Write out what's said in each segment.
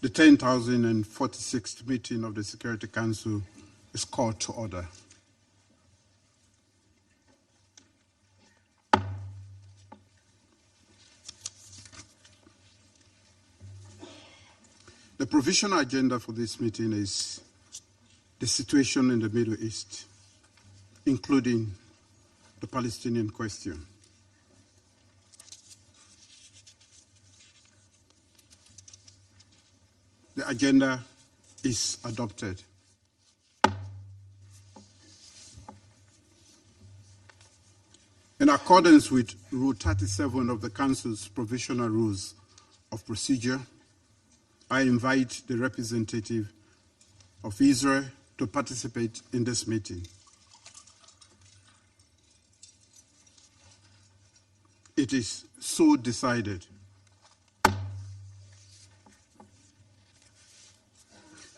The 10,046th meeting of the Security Council is called to order. The provisional agenda for this meeting is the situation in the Middle East, including the Palestinian question. The agenda is adopted. In accordance with Rule 37 of the Council's Provisional Rules of Procedure, I invite the representative of Israel to participate in this meeting. It is so decided.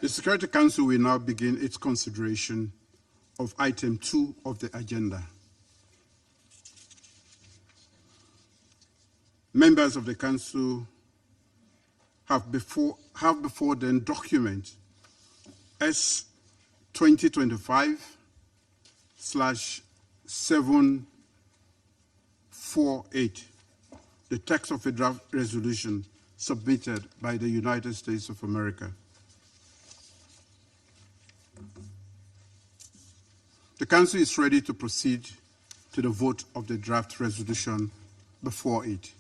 The Security Council will now begin its consideration of item 2 of the agenda. Members of the Council have before them document S 2025/748, the text of a draft resolution submitted by the United States of America. The Council is ready to proceed to the vote of the draft resolution before it.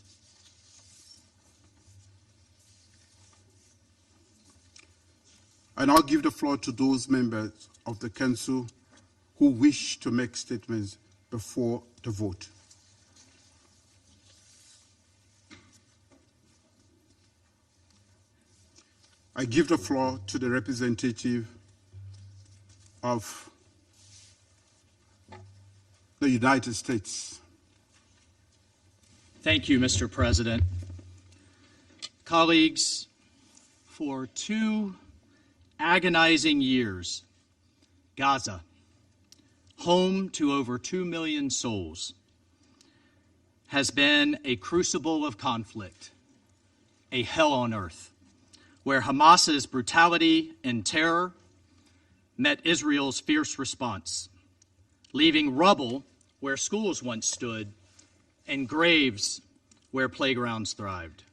I now give the floor to those members of the Council who wish to make statements before the vote. I give the floor to the representative of the United States. Thank you, Mr. President. Colleagues, for 2 agonizing years, Gaza, home to over 2 million souls, has been a crucible of conflict, a hell on earth, where Hamas's brutality and terror met Israel's fierce response, leaving rubble where schools once stood and graves where playgrounds thrived.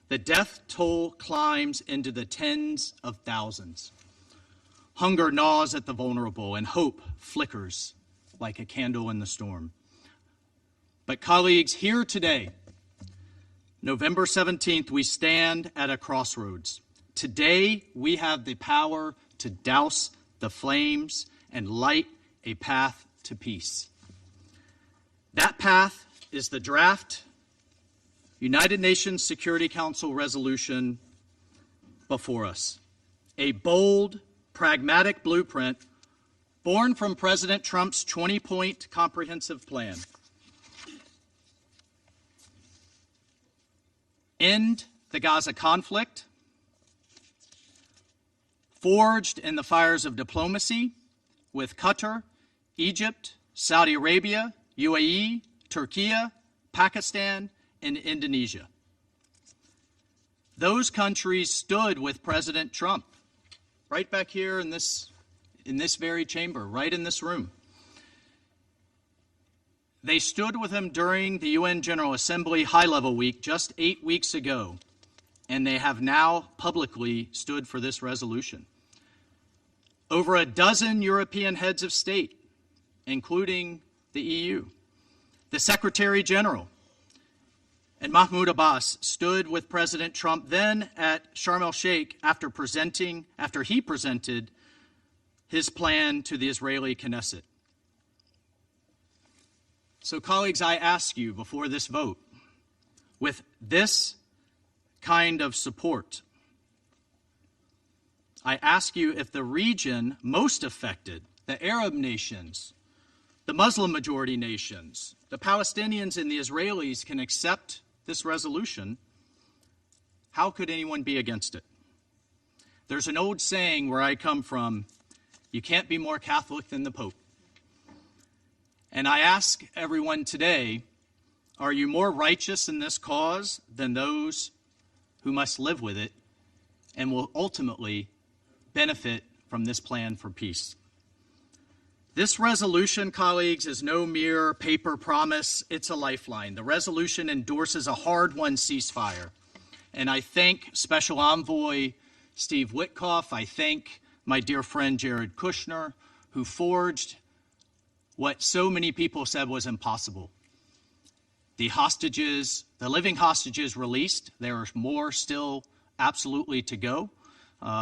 The death toll climbs into the tens of thousands. Hunger gnaws at the vulnerable, and hope flickers like a candle in the storm. But colleagues, here today, November 17th, we stand at a crossroads. Today, we have the power to douse the flames and light a path to peace. That path is the draft United Nations Security Council resolution before us. A bold, pragmatic blueprint born from President Trump's 20-point comprehensive plan. End the Gaza conflict, forged in the fires of diplomacy with Qatar, Egypt, Saudi Arabia, UAE, Turkey, Pakistan, and Indonesia. Those countries stood with President Trump right back here in this very chamber, right in this room. They stood with him during the UN General Assembly High-Level Week just 8 weeks ago, and they have now publicly stood for this resolution. Over a dozen European heads of state, including the EU, the Secretary General, and Mahmoud Abbas stood with President Trump then at Sharm el-Sheikh after he presented his plan to the Israeli Knesset. So, colleagues, I ask you before this vote, with this kind of support, I ask you if the region most affected, the Arab nations, the Muslim majority nations, the Palestinians and the Israelis can accept this resolution, how could anyone be against it? There's an old saying where I come from, you can't be more Catholic than the Pope. And I ask everyone today, are you more righteous in this cause than those who must live with it and will ultimately benefit from this plan for peace. This resolution, colleagues, is no mere paper promise. It's a lifeline. The resolution endorses a hard-won ceasefire. And I thank Special Envoy Steve Witkoff. I thank my dear friend Jared Kushner, who forged what so many people said was impossible. The hostages, the living hostages released. There are more still absolutely to go,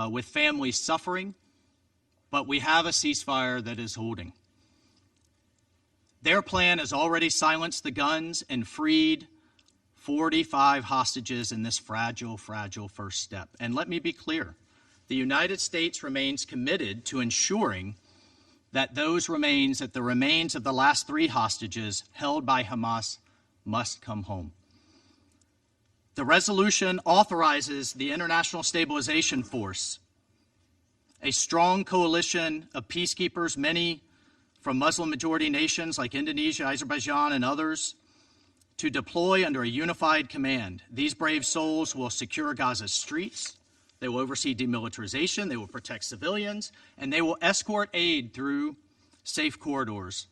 with families suffering. But we have a ceasefire that is holding. Their plan has already silenced the guns and freed 45 hostages in this fragile, fragile first step. And let me be clear, the United States remains committed to ensuring that the remains of the last 3 hostages held by Hamas must come home. The resolution authorizes the International Stabilisation Force, a strong coalition of peacekeepers, many from Muslim-majority nations like Indonesia, Azerbaijan, and others, to deploy under a unified command. These brave souls will secure Gaza's streets, they will oversee demilitarization, they will protect civilians, and they will escort aid through safe corridors,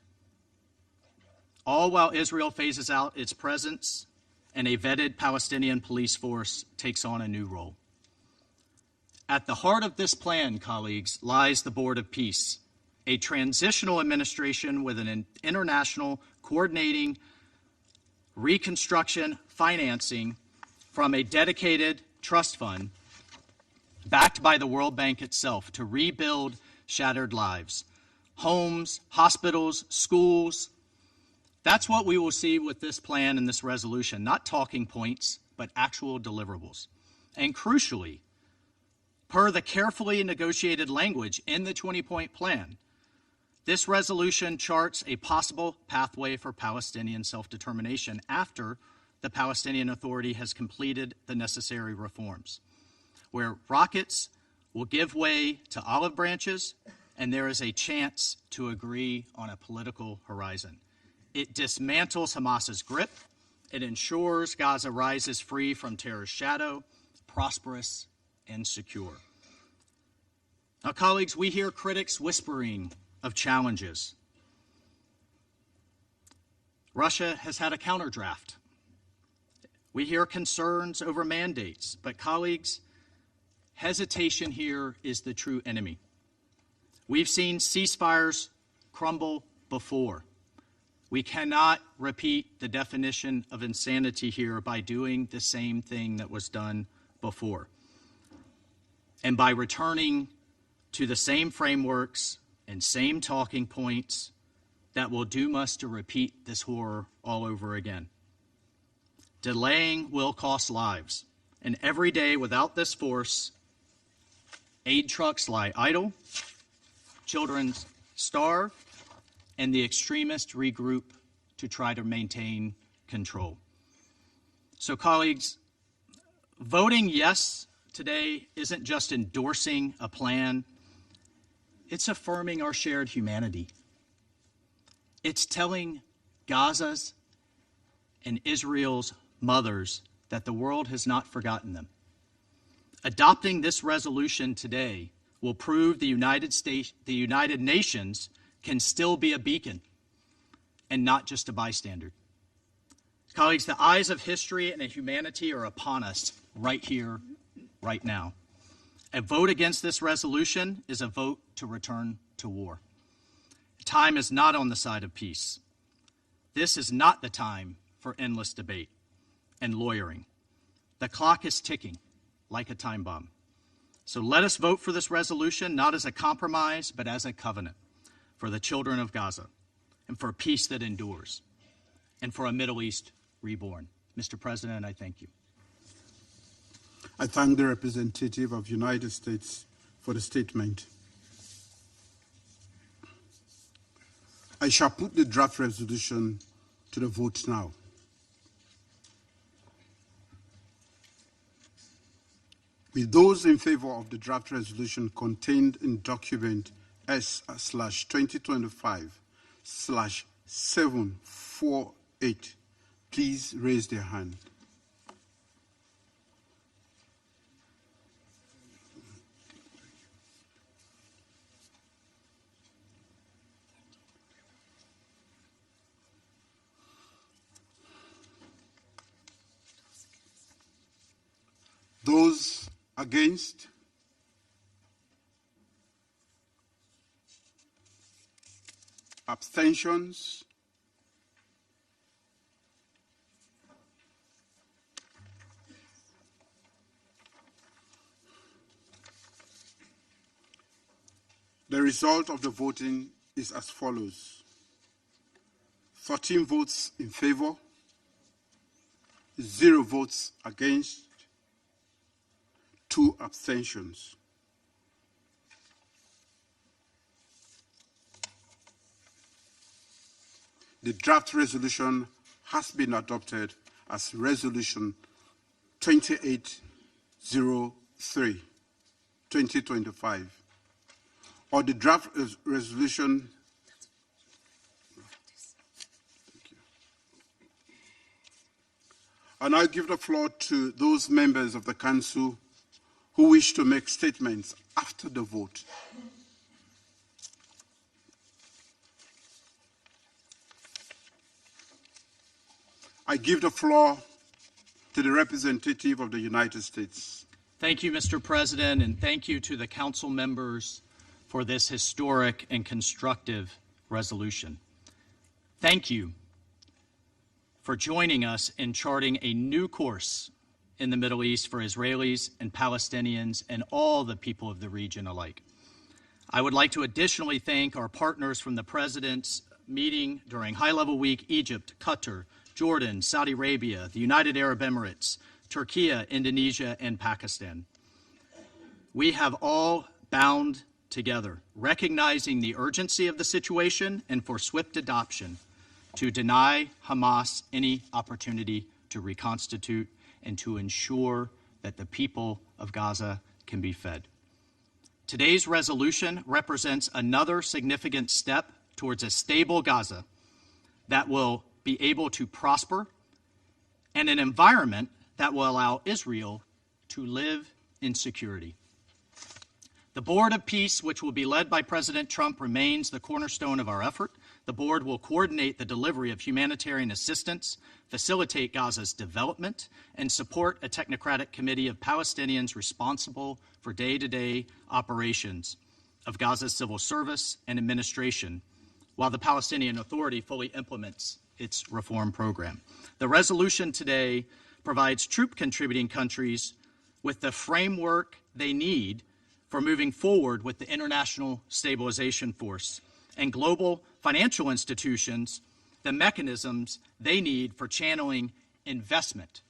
all while Israel phases out its presence and a vetted Palestinian police force takes on a new role. At the heart of this plan, colleagues, lies the Board of Peace, a transitional administration with an international coordinating reconstruction financing from a dedicated trust fund backed by the World Bank itself to rebuild shattered lives, homes, hospitals, schools. That's what we will see with this plan and this resolution, not talking points, but actual deliverables. And crucially, per the carefully negotiated language in the 20-point plan, this resolution charts a possible pathway for Palestinian self-determination after the Palestinian Authority has completed the necessary reforms, where rockets will give way to olive branches and there is a chance to agree on a political horizon. It dismantles Hamas's grip. It ensures Gaza rises free from terror's shadow, prosperous and secure. Now, colleagues, we hear critics whispering of challenges. Russia has had a counterdraft. We hear concerns over mandates, but colleagues, hesitation here is the true enemy. We've seen ceasefires crumble before. We cannot repeat the definition of insanity here by doing the same thing that was done before, and by returning to the same frameworks and same talking points that will doom us to repeat this horror all over again. Delaying will cost lives, and every day without this force, aid trucks lie idle, children starve, and the extremists regroup to try to maintain control. So, colleagues, voting yes today isn't just endorsing a plan, it's affirming our shared humanity. It's telling Gaza's and Israel's mothers that the world has not forgotten them. Adopting this resolution today will prove the United Nations can still be a beacon and not just a bystander. Colleagues, the eyes of history and of humanity are upon us right here, right now. A vote against this resolution is a vote to return to war. Time is not on the side of peace. This is not the time for endless debate and lawyering. The clock is ticking like a time bomb. So let us vote for this resolution, not as a compromise, but as a covenant for the children of Gaza and for peace that endures and for a Middle East reborn. Mr. President, I thank you. I thank the representative of the United States for the statement. I shall put the draft resolution to the vote now. With those in favor of the draft resolution contained in document S/2025/748, please raise their hand. Those against? Abstentions? The result of the voting is as follows: 13 votes in favor, 0 votes against, 2 abstentions. The draft resolution has been adopted as Resolution 2803, 2025, or the draft resolution. Thank you. I now give the floor to those members of the Council who wish to make statements after the vote. I give the floor to the representative of the United States. Thank you, Mr. President, and thank you to the Council members for this historic and constructive resolution. Thank you for joining us in charting a new course in the Middle East for Israelis and Palestinians and all the people of the region alike. I would like to additionally thank our partners from the President's meeting during High-Level Week: Egypt, Qatar, Jordan, Saudi Arabia, the United Arab Emirates, Turkey, Indonesia, and Pakistan. We have all bound together, recognizing the urgency of the situation and for swift adoption to deny Hamas any opportunity to reconstitute and to ensure that the people of Gaza can be fed. Today's resolution represents another significant step towards a stable Gaza that will be able to prosper and an environment that will allow Israel to live in security. The Board of Peace, which will be led by President Trump, remains the cornerstone of our effort. The board will coordinate the delivery of humanitarian assistance, facilitate Gaza's development, and support a technocratic committee of Palestinians responsible for day-to-day operations of Gaza's civil service and administration, while the Palestinian Authority fully implements its reform program. The resolution today provides troop-contributing countries with the framework they need for moving forward with the International Stabilization Force and global financial institutions the mechanisms they need for channeling investment,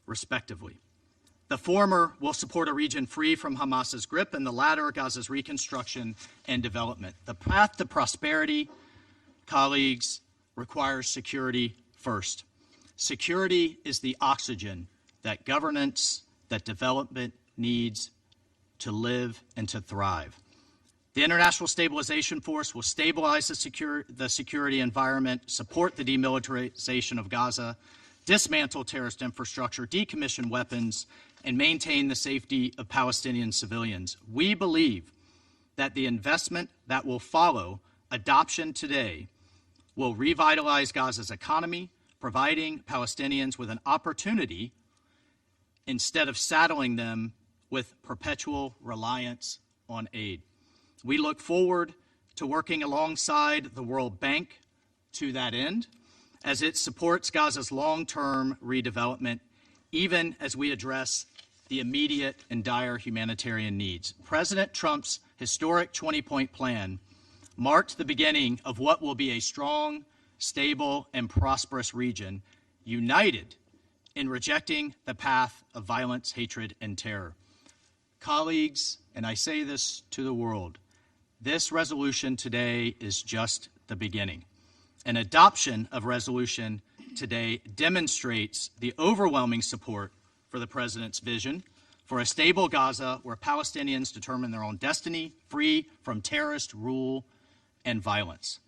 respectively. The former will support a region free from Hamas's grip, and the latter, Gaza's reconstruction and development. The path to prosperity, colleagues, requires security first. Security is the oxygen that governance, that development needs to live and to thrive. The International Stabilization Force will stabilize the security environment, support the demilitarization of Gaza, dismantle terrorist infrastructure, decommission weapons, and maintain the safety of Palestinian civilians. We believe that the investment that will follow adoption today will revitalize Gaza's economy, providing Palestinians with an opportunity instead of saddling them with perpetual reliance on aid. We look forward to working alongside the World Bank to that end as it supports Gaza's long-term redevelopment, even as we address the immediate and dire humanitarian needs. President Trump's historic 20-point plan marked the beginning of what will be a strong, stable, and prosperous region, united in rejecting the path of violence, hatred, and terror. Colleagues, and I say this to the world, this resolution today is just the beginning. An adoption of resolution today demonstrates the overwhelming support for the President's vision for a stable Gaza where Palestinians determine their own destiny, free from terrorist rule and violence.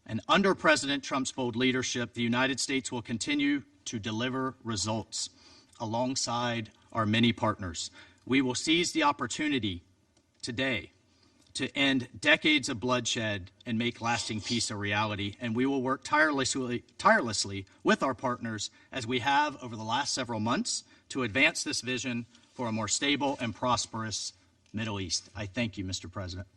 And under President Trump's bold leadership, the United States will continue to deliver results alongside our many partners. We will seize the opportunity today to end decades of bloodshed and make lasting peace a reality, and we will work tirelessly with our partners, as we have over the last several months, to advance this vision for a more stable and prosperous Middle East. I thank you, Mr. President.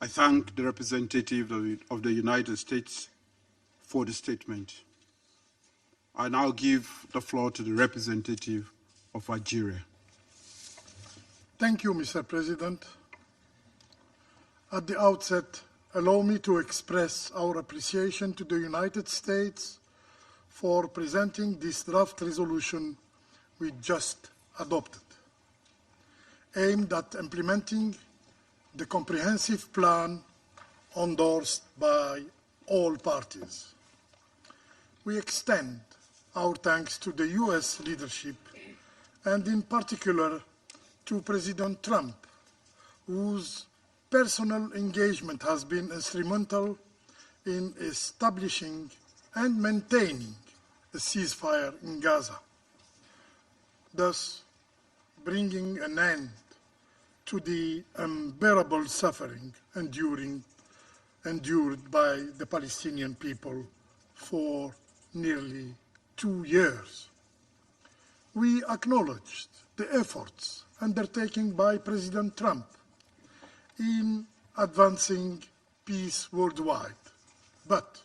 I thank the representative of the United States for the statement. I now give the floor to the representative of Algeria. Thank you, Mr. President. At the outset, allow me to express our appreciation to the United States for presenting this draft resolution we just adopted, aimed at implementing the comprehensive plan endorsed by all parties. We extend our thanks to the US leadership and in particular to President Trump, whose personal engagement has been instrumental in establishing and maintaining a ceasefire in Gaza, thus bringing an end to the unbearable suffering endured by the Palestinian people for nearly 2 years. We acknowledged the efforts undertaken by President Trump in advancing peace worldwide, but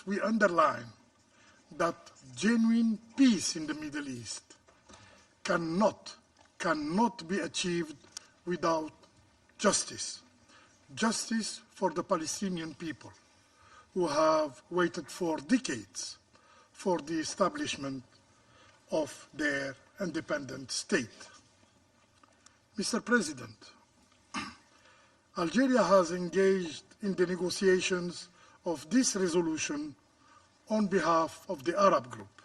we underline that genuine peace in the Middle East cannot be achieved without justice. Justice for the Palestinian people who have waited for decades for the establishment of their independent state. Mr. President, Algeria has engaged in the negotiations of this resolution on behalf of the Arab group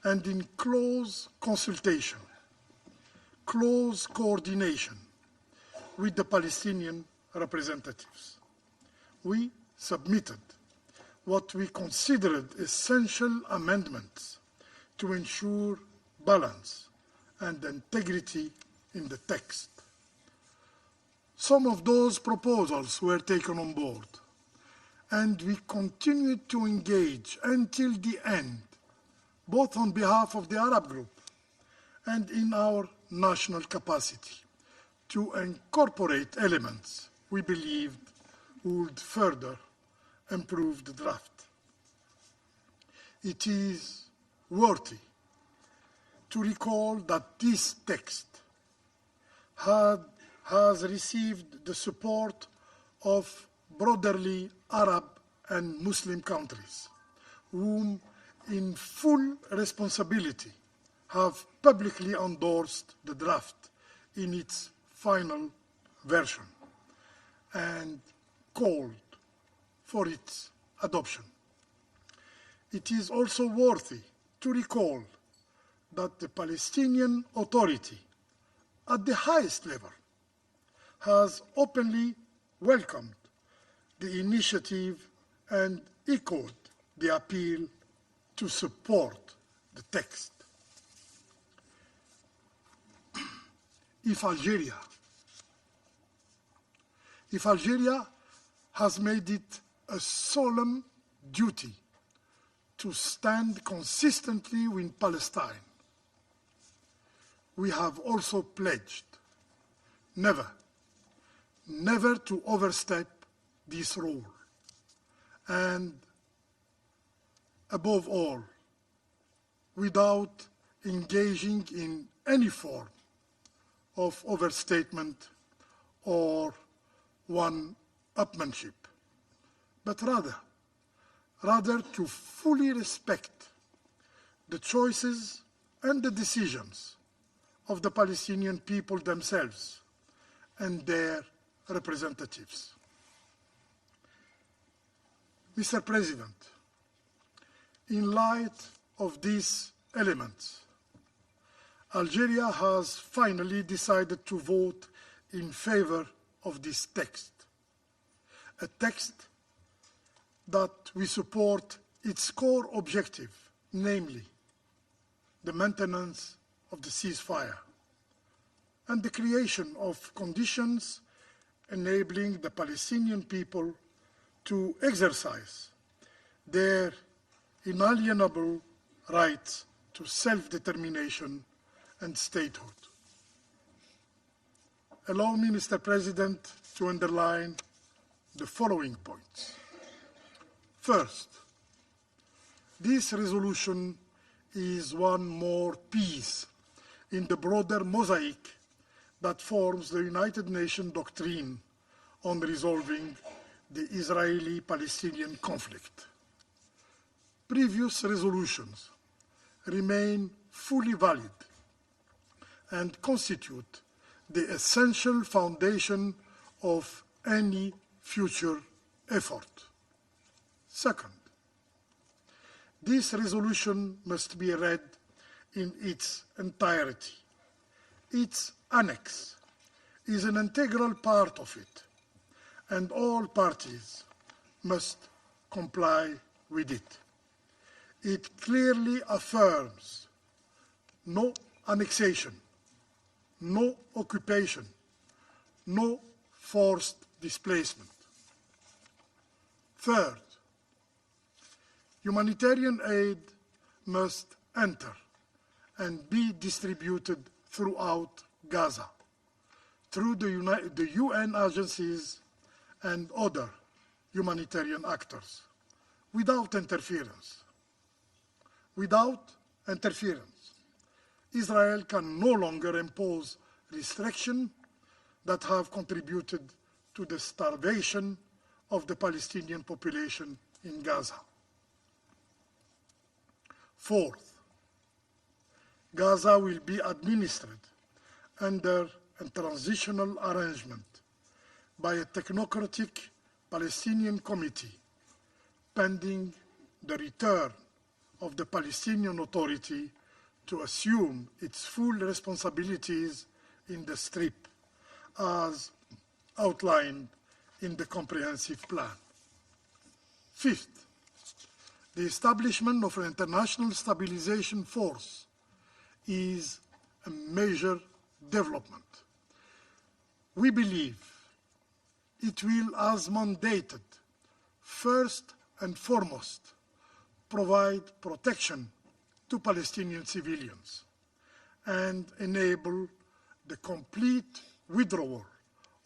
and in close consultation, close coordination with the Palestinian representatives. We submitted what we considered essential amendments to ensure balance and integrity in the text. Some of those proposals were taken on board, and we continued to engage until the end, both on behalf of the Arab group and in our national capacity, to incorporate elements we believed would further improve the draft. It is worthy to recall that this text has received the support of broadly Arab and Muslim countries, whom in full responsibility have publicly endorsed the draft in its final version and called for its adoption. It is also worthy to recall that the Palestinian Authority at the highest level has openly welcomed the initiative and echoed the appeal to support the text. If Algeria has made it a solemn duty to stand consistently with Palestine, we have also pledged never to overstep this role, and above all, without engaging in any form of overstatement or one-upmanship, but rather to fully respect the choices and the decisions of the Palestinian people themselves and their representatives. Mr. President, in light of these elements, Algeria has finally decided to vote in favor of this text, a text that we support its core objective, namely the maintenance of the ceasefire and the creation of conditions enabling the Palestinian people to exercise their inalienable rights to self-determination and statehood. Allow me, Mr. President, to underline the following points. First, this resolution is one more piece in the broader mosaic that forms the United Nations doctrine on resolving the Israeli-Palestinian conflict. Previous resolutions remain fully valid and constitute the essential foundation of any future effort. Second, this resolution must be read in its entirety. Its annex is an integral part of it, and all parties must comply with it. It clearly affirms no annexation, no occupation, no forced displacement. Third, humanitarian aid must enter and be distributed throughout Gaza through the UN agencies and other humanitarian actors without interference. Without interference, Israel can no longer impose restrictions that have contributed to the starvation of the Palestinian population in Gaza. Fourth, Gaza will be administered under a transitional arrangement by a technocratic Palestinian committee pending the return of the Palestinian Authority to assume its full responsibilities in the Strip as outlined in the comprehensive plan. Fifth, the establishment of an international stabilisation force is a major development. We believe it will, as mandated, first and foremost, provide protection to Palestinian civilians and enable the complete withdrawal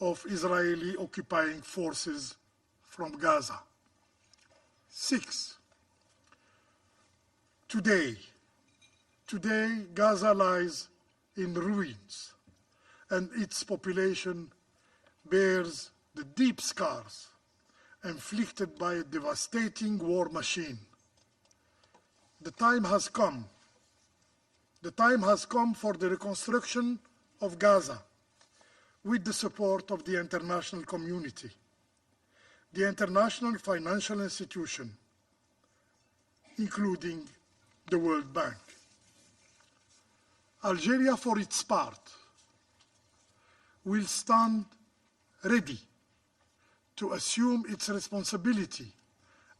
of Israeli occupying forces from Gaza. Six, today, Gaza lies in ruins, and its population bears the deep scars inflicted by a devastating war machine. The time has come. The time has come for the reconstruction of Gaza with the support of the international community, the international financial institution, including the World Bank. Algeria, for its part, will stand ready to assume its responsibility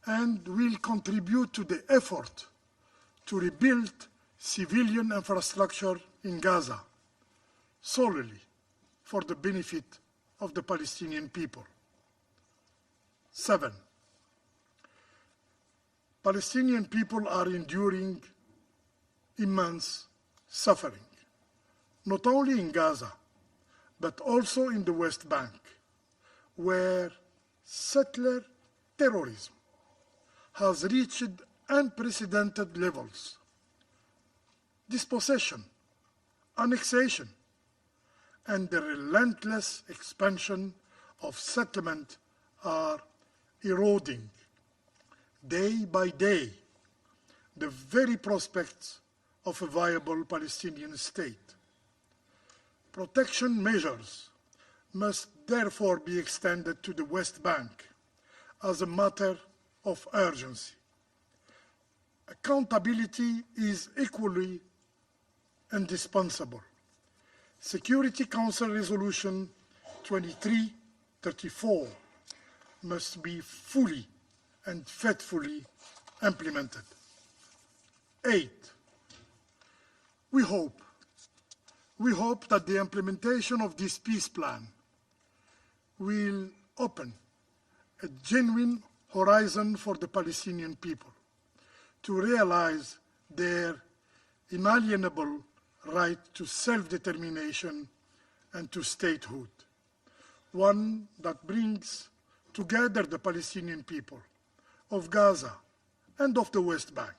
and will contribute to the effort to rebuild civilian infrastructure in Gaza, solely for the benefit of the Palestinian people. 7, Palestinian people are enduring immense suffering, not only in Gaza, but also in the West Bank, where settler terrorism has reached unprecedented levels. Dispossession, annexation, and the relentless expansion of settlement are eroding, day by day, the very prospects of a viable Palestinian state. Protection measures must therefore be extended to the West Bank as a matter of urgency. Accountability is equally indispensable. Security Council Resolution 2334 must be fully and faithfully implemented. 8, we hope that the implementation of this peace plan will open a genuine horizon for the Palestinian people to realize their inalienable right to self-determination and to statehood, one that brings together the Palestinian people of Gaza and of the West Bank,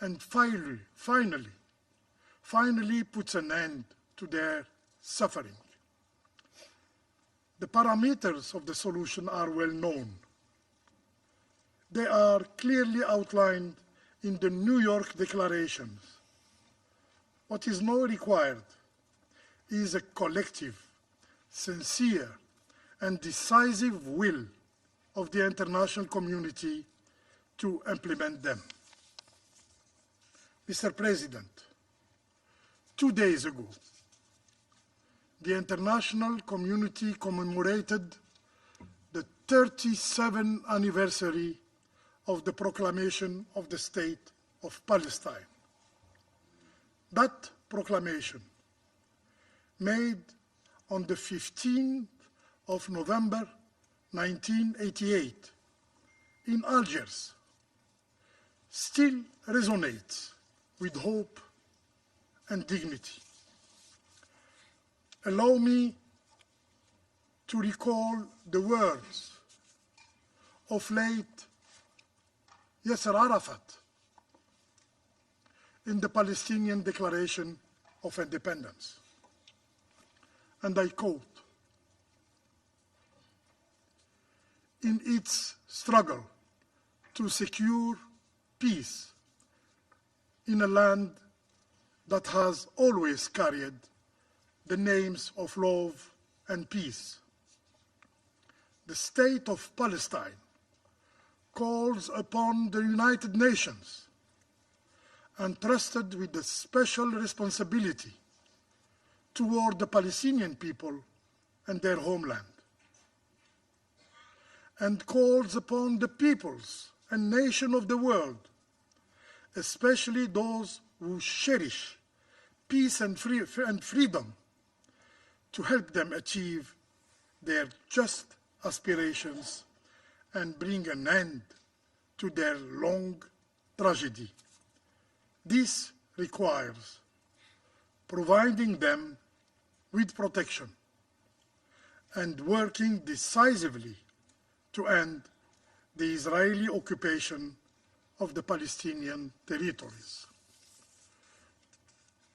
and finally puts an end to their suffering. The parameters of the solution are well known. They are clearly outlined in the New York declarations. What is now required is a collective, sincere, and decisive will of the international community to implement them. Mr. President, 2 days ago, the international community commemorated the 37th anniversary of the proclamation of the State of Palestine. That proclamation, made on the 15th of November 1988 in Algiers, still resonates with hope and dignity. Allow me to recall the words of late Yasser Arafat in the Palestinian Declaration of Independence. And I quote, "In its struggle to secure peace in a land that has always carried the names of love and peace, the State of Palestine calls upon the United Nations, entrusted with the special responsibility toward the Palestinian people and their homeland, and calls upon the peoples and nations of the world, especially those who cherish peace and freedom, to help them achieve their just aspirations and bring an end to their long tragedy. This requires providing them with protection and working decisively to end the Israeli occupation of the Palestinian territories.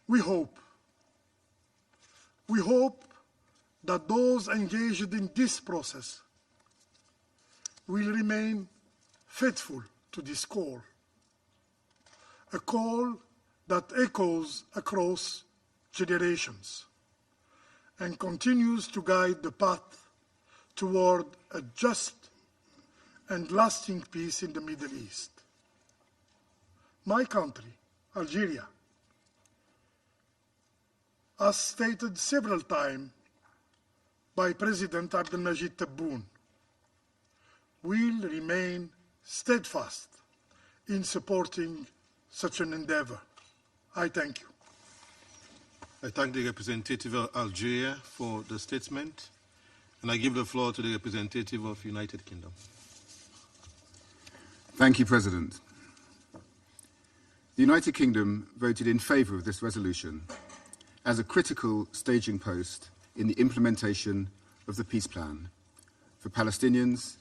We hope that those engaged in this process will remain faithful to this call, a call that echoes across generations and continues to guide the path toward a just and lasting peace in the Middle East. My country, Algeria, as stated several times by President Abdelmajid Tebboune, will remain steadfast in supporting such an endeavor. I thank you. I thank the representative of Algeria for the statement, and I give the floor to the representative of United Kingdom. Thank you, President. The United Kingdom voted in favour of this resolution as a critical staging post in the implementation of the peace plan for Palestinians,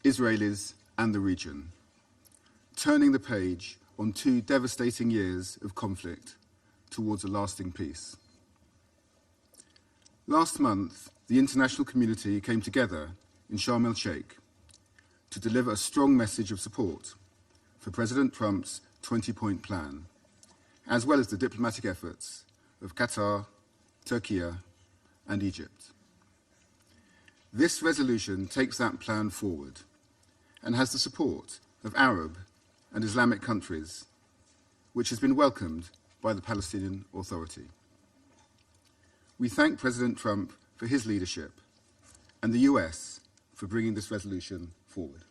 Israelis and the region, turning the page on 2 devastating years of conflict towards a lasting peace. Last month, the international community came together in Sharm el-Sheikh to deliver a strong message of support for President Trump's 20-point plan, as well as the diplomatic efforts of Qatar, Turkey and Egypt. This resolution takes that plan forward and has the support of Arab and Islamic countries, which has been welcomed by the Palestinian Authority. We thank President Trump for his leadership and the US for bringing this resolution forward.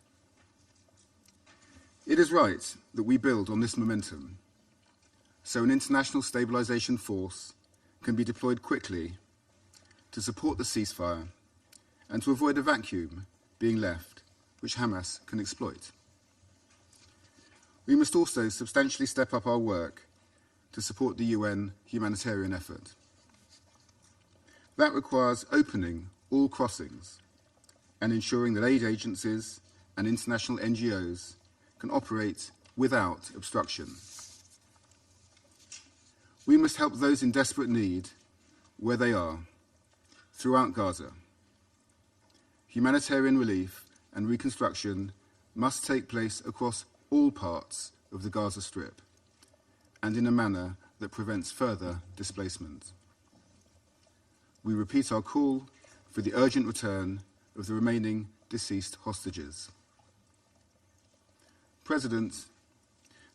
It is right that we build on this momentum so an international stabilisation force can be deployed quickly to support the ceasefire and to avoid a vacuum being left which Hamas can exploit. We must also substantially step up our work to support the UN humanitarian effort. That requires opening all crossings and ensuring that aid agencies and international NGOs can operate without obstruction. We must help those in desperate need where they are, throughout Gaza. Humanitarian relief and reconstruction must take place across all parts of the Gaza Strip and in a manner that prevents further displacement. We repeat our call for the urgent return of the remaining deceased hostages. President,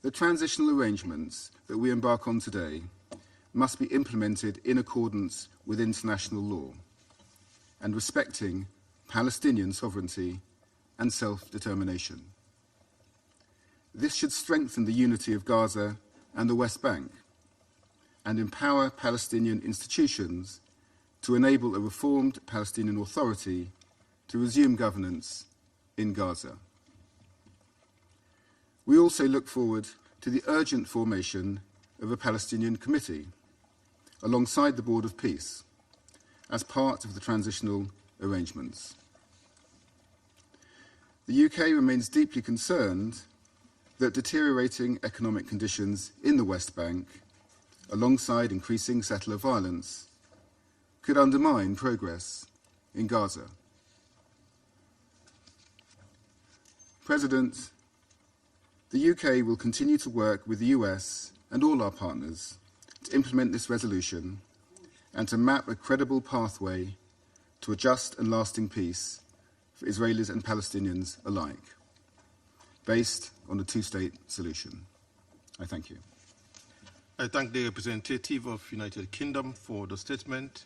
the transitional arrangements that we embark on today must be implemented in accordance with international law and respecting Palestinian sovereignty and self-determination. This should strengthen the unity of Gaza and the West Bank and empower Palestinian institutions to enable a reformed Palestinian Authority to resume governance in Gaza. We also look forward to the urgent formation of a Palestinian Committee alongside the Board of Peace as part of the transitional arrangements. The UK remains deeply concerned that deteriorating economic conditions in the West Bank, alongside increasing settler violence, could undermine progress in Gaza. President, the UK will continue to work with the US and all our partners to implement this resolution and to map a credible pathway to a just and lasting peace for Israelis and Palestinians alike, based on a two-state solution. I thank you. I thank the representative of United Kingdom for the statement,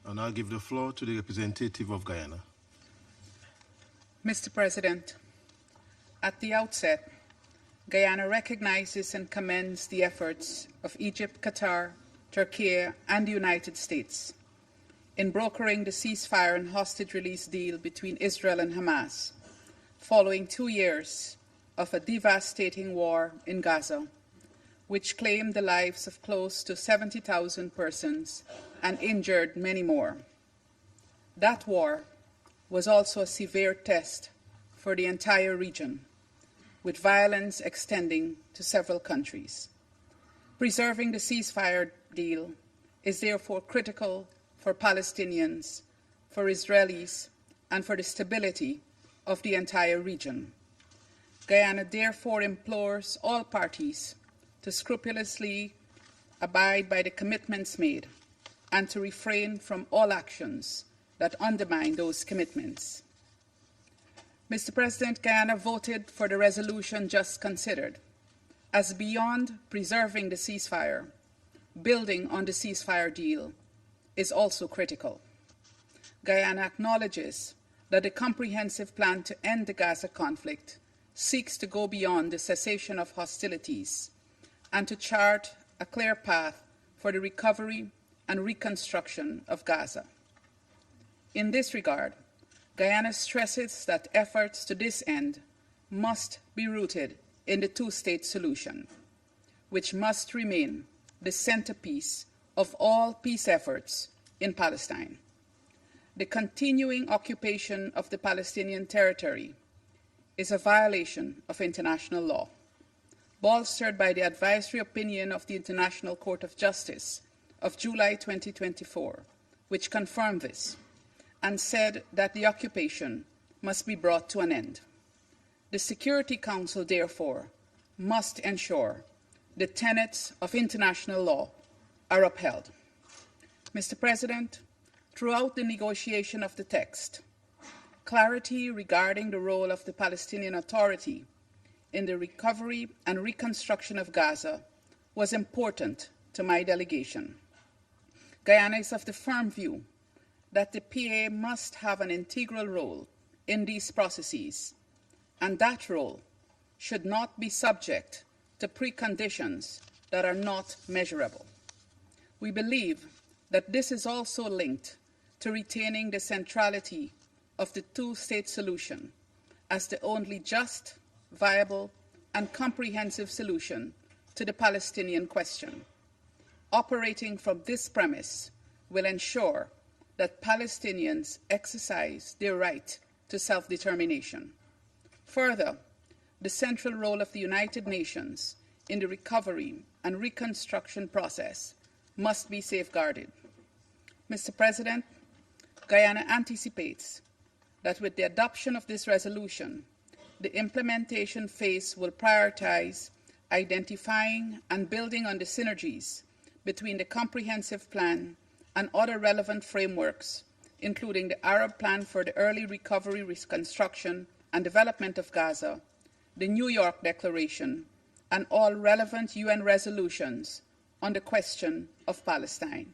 and I'll give the floor to the representative of Guyana. Mr. President, at the outset, Guyana recognizes and commends the efforts of Egypt, Qatar, Turkey, and the United States in brokering the ceasefire and hostage release deal between Israel and Hamas, following 2 years of a devastating war in Gaza, which claimed the lives of close to 70,000 persons and injured many more. That war was also a severe test for the entire region, with violence extending to several countries. Preserving the ceasefire deal is therefore critical for Palestinians, for Israelis, and for the stability of the entire region. Guyana therefore implores all parties to scrupulously abide by the commitments made and to refrain from all actions that undermine those commitments. Mr. President, Guyana voted for the resolution just considered, as beyond preserving the ceasefire, building on the ceasefire deal is also critical. Guyana acknowledges that the comprehensive plan to end the Gaza conflict seeks to go beyond the cessation of hostilities and to chart a clear path for the recovery and reconstruction of Gaza. In this regard, Guyana stresses that efforts to this end must be rooted in the two-state solution, which must remain the centerpiece of all peace efforts in Palestine. The continuing occupation of the Palestinian territory is a violation of international law, bolstered by the advisory opinion of the International Court of Justice of July 2024, which confirmed this and said that the occupation must be brought to an end. The Security Council, therefore, must ensure the tenets of international law are upheld. Mr. President, throughout the negotiation of the text, clarity regarding the role of the Palestinian Authority in the recovery and reconstruction of Gaza was important to my delegation. Guyana is of the firm view that the PA must have an integral role in these processes, and that role should not be subject to preconditions that are not measurable. We believe that this is also linked to retaining the centrality of the two-state solution as the only just, viable, and comprehensive solution to the Palestinian question, operating from this premise will ensure that Palestinians exercise their right to self-determination. Further, the central role of the United Nations in the recovery and reconstruction process must be safeguarded. Mr. President, Guyana anticipates that with the adoption of this resolution, the implementation phase will prioritize identifying and building on the synergies between the comprehensive plan and other relevant frameworks, including the Arab Plan for the Early Recovery, Reconstruction and Development of Gaza, the New York Declaration, and all relevant UN resolutions on the question of Palestine.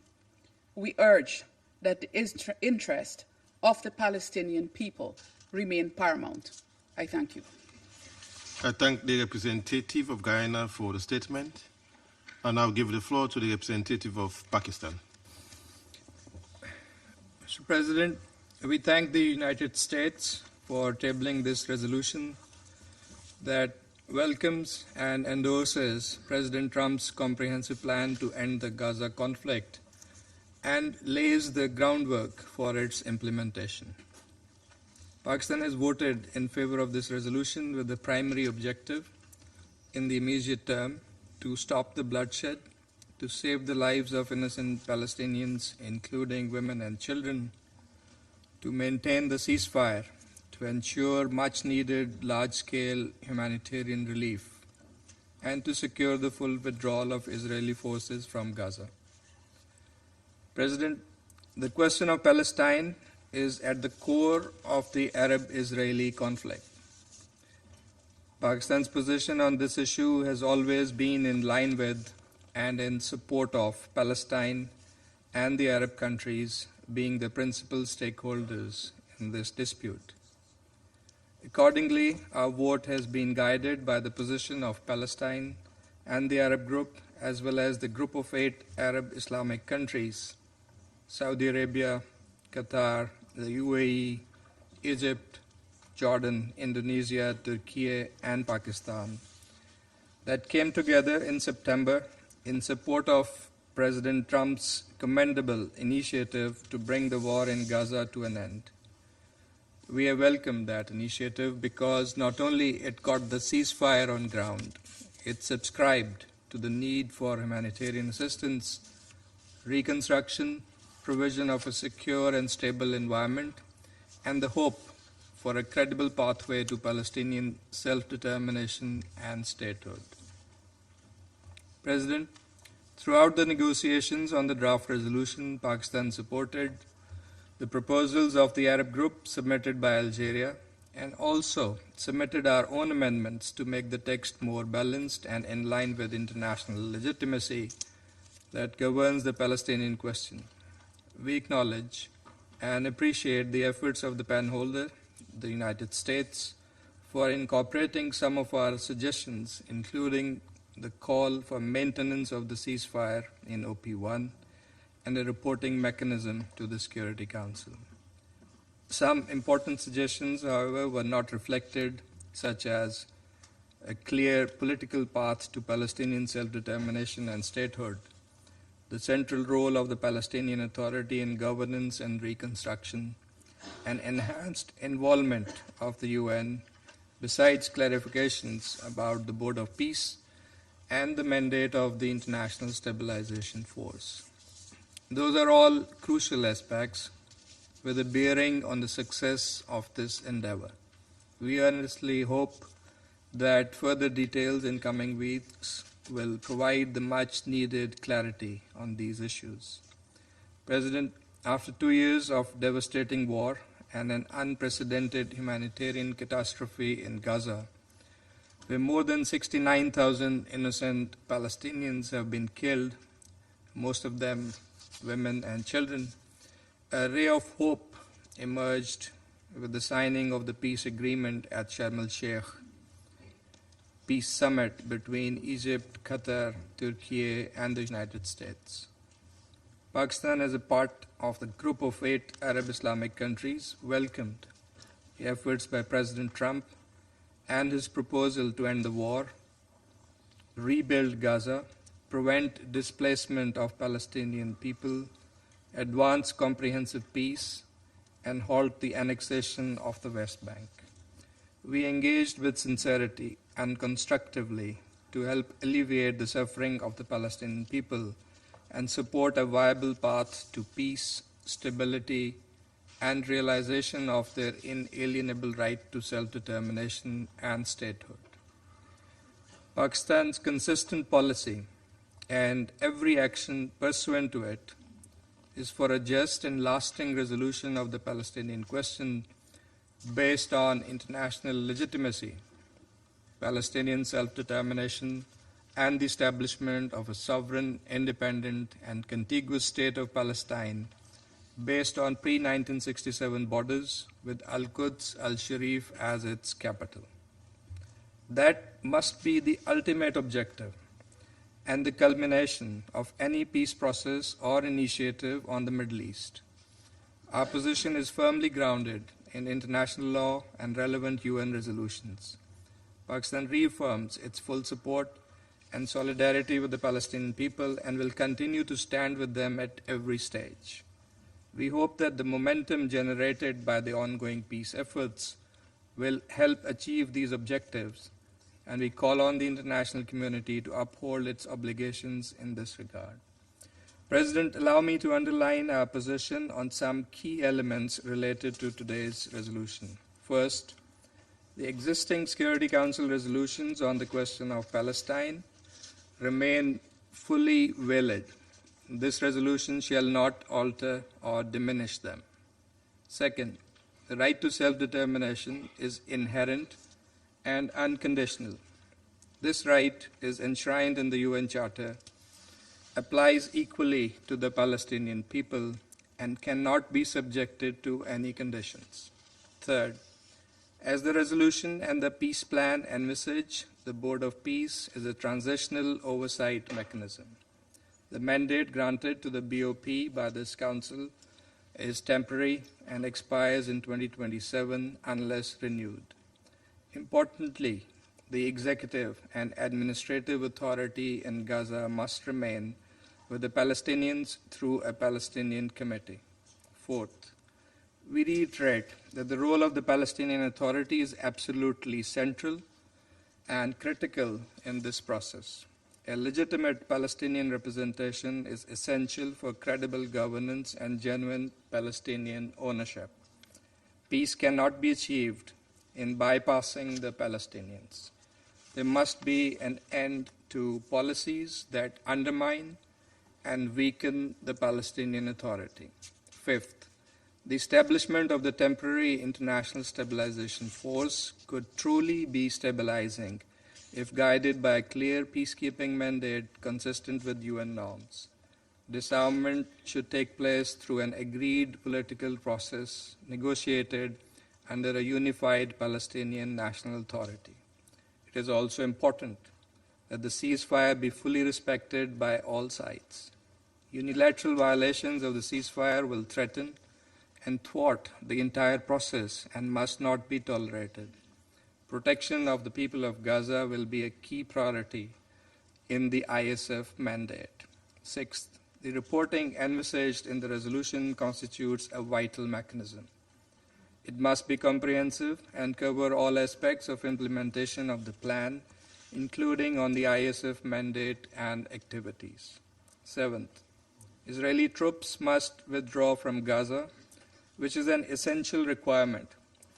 We urge that the interest of the Palestinian people remain paramount. I thank you. I thank the representative of Guyana for the statement. I now give the floor to the representative of Pakistan. Mr. President, we thank the United States for tabling this resolution that welcomes and endorses President Trump's comprehensive plan to end the Gaza conflict and lays the groundwork for its implementation. Pakistan has voted in favor of this resolution with the primary objective in the immediate term to stop the bloodshed, to save the lives of innocent Palestinians, including women and children, to maintain the ceasefire, to ensure much-needed large-scale humanitarian relief, and to secure the full withdrawal of Israeli forces from Gaza. President, the question of Palestine is at the core of the Arab-Israeli conflict. Pakistan's position on this issue has always been in line with and in support of Palestine and the Arab countries being the principal stakeholders in this dispute. Accordingly, our vote has been guided by the position of Palestine and the Arab group, as well as the group of 8 Arab Islamic countries, Saudi Arabia, Qatar, the UAE, Egypt, Jordan, Indonesia, Turkey, and Pakistan, that came together in September in support of President Trump's commendable initiative to bring the war in Gaza to an end. We have welcomed that initiative because not only it got the ceasefire on ground, it subscribed to the need for humanitarian assistance, reconstruction, provision of a secure and stable environment, and the hope for a credible pathway to Palestinian self-determination and statehood. President, throughout the negotiations on the draft resolution, Pakistan supported the proposals of the Arab group submitted by Algeria and also submitted our own amendments to make the text more balanced and in line with international legitimacy that governs the Palestinian question. We acknowledge and appreciate the efforts of the penholder, the United States, for incorporating some of our suggestions, including the call for maintenance of the ceasefire in OP1 and a reporting mechanism to the Security Council. Some important suggestions, however, were not reflected, such as a clear political path to Palestinian self-determination and statehood, the central role of the Palestinian Authority in governance and reconstruction, and enhanced involvement of the UN, besides clarifications about the Board of Peace and the mandate of the International Stabilisation Force. Those are all crucial aspects with a bearing on the success of this endeavor. We earnestly hope that further details in coming weeks will provide the much-needed clarity on these issues. President, after 2 years of devastating war and an unprecedented humanitarian catastrophe in Gaza, where more than 69,000 innocent Palestinians have been killed, most of them women and children, a ray of hope emerged with the signing of the peace agreement at Sharm el-Sheikh, peace summit between Egypt, Qatar, Turkey, and the United States. Pakistan, as a part of the group of 8 Arab Islamic countries, welcomed the efforts by President Trump and his proposal to end the war, rebuild Gaza, prevent displacement of Palestinian people, advance comprehensive peace, and halt the annexation of the West Bank. We engaged with sincerity and constructively to help alleviate the suffering of the Palestinian people and support a viable path to peace, stability, and realization of their inalienable right to self-determination and statehood. Pakistan's consistent policy and every action pursuant to it is for a just and lasting resolution of the Palestinian question based on international legitimacy, Palestinian self-determination, and the establishment of a sovereign, independent, and contiguous state of Palestine based on pre-1967 borders with Al-Quds Al-Sharif as its capital. That must be the ultimate objective and the culmination of any peace process or initiative on the Middle East. Our position is firmly grounded in international law and relevant UN resolutions. Pakistan reaffirms its full support and solidarity with the Palestinian people and will continue to stand with them at every stage. We hope that the momentum generated by the ongoing peace efforts will help achieve these objectives, and we call on the international community to uphold its obligations in this regard. President, allow me to underline our position on some key elements related to today's resolution. First, the existing Security Council resolutions on the question of Palestine remain fully valid. This resolution shall not alter or diminish them. Second, the right to self-determination is inherent and unconditional. This right is enshrined in the UN Charter, applies equally to the Palestinian people, and cannot be subjected to any conditions. Third, as the resolution and the peace plan envisage, the Board of Peace is a transitional oversight mechanism. The mandate granted to the BOP by this Council is temporary and expires in 2027 unless renewed. Importantly, the executive and administrative authority in Gaza must remain with the Palestinians through a Palestinian committee. Fourth, we reiterate that the role of the Palestinian Authority is absolutely central and critical in this process. A legitimate Palestinian representation is essential for credible governance and genuine Palestinian ownership. Peace cannot be achieved in bypassing the Palestinians. There must be an end to policies that undermine and weaken the Palestinian Authority. Fifth, the establishment of the temporary international stabilization force could truly be stabilizing if guided by a clear peacekeeping mandate consistent with UN norms. Disarmament should take place through an agreed political process negotiated under a unified Palestinian national authority. It is also important that the ceasefire be fully respected by all sides. Unilateral violations of the ceasefire will threaten and thwart the entire process and must not be tolerated. Protection of the people of Gaza will be a key priority in the ISF mandate. Sixth, the reporting envisaged in the resolution constitutes a vital mechanism. It must be comprehensive and cover all aspects of implementation of the plan, including on the ISF mandate and activities. Seventh, Israeli troops must withdraw from Gaza, which is an essential requirement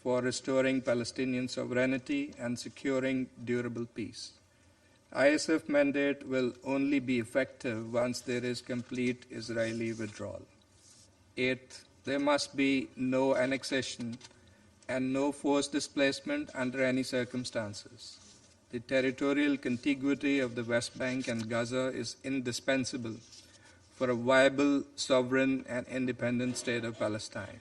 for restoring Palestinian sovereignty and securing durable peace. ISF mandate will only be effective once there is complete Israeli withdrawal. Eighth, there must be no annexation and no forced displacement under any circumstances. The territorial contiguity of the West Bank and Gaza is indispensable for a viable, sovereign, and independent state of Palestine.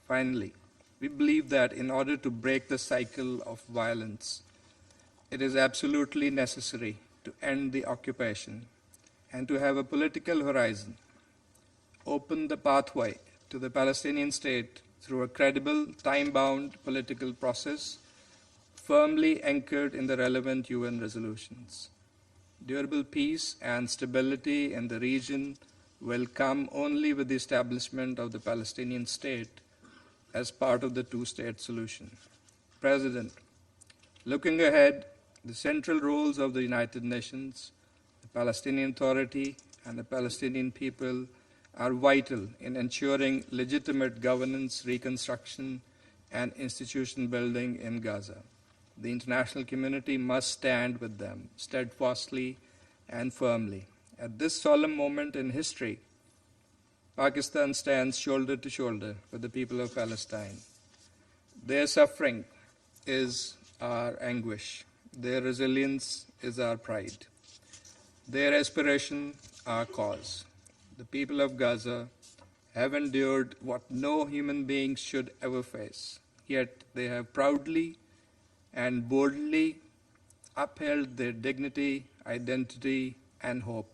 Finally, we believe that in order to break the cycle of violence, it is absolutely necessary to end the occupation and to have a political horizon, open the pathway to the Palestinian state through a credible, time-bound political process firmly anchored in the relevant UN resolutions. Durable peace and stability in the region will come only with the establishment of the Palestinian state as part of the two-state solution. President, looking ahead, the central roles of the United Nations, the Palestinian Authority, and the Palestinian people are vital in ensuring legitimate governance, reconstruction, and institution building in Gaza. The international community must stand with them steadfastly and firmly. At this solemn moment in history, Pakistan stands shoulder to shoulder with the people of Palestine. Their suffering is our anguish. Their resilience is our pride. Their aspiration, our cause. The people of Gaza have endured what no human being should ever face, yet they have proudly and boldly upheld their dignity, identity, and hope.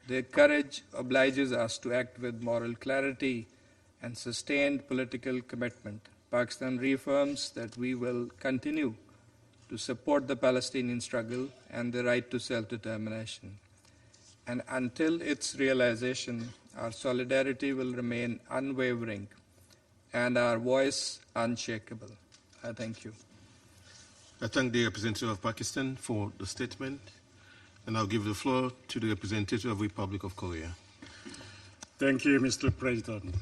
Their courage obliges us to act with moral clarity and sustained political commitment. Pakistan reaffirms that we will continue to support the Palestinian struggle and the right to self-determination. And until its realization, our solidarity will remain unwavering and our voice unshakable. I thank you. I thank the representative of Pakistan for the statement, and I'll give the floor to the representative of the Republic of Korea. Thank you, Mr. President.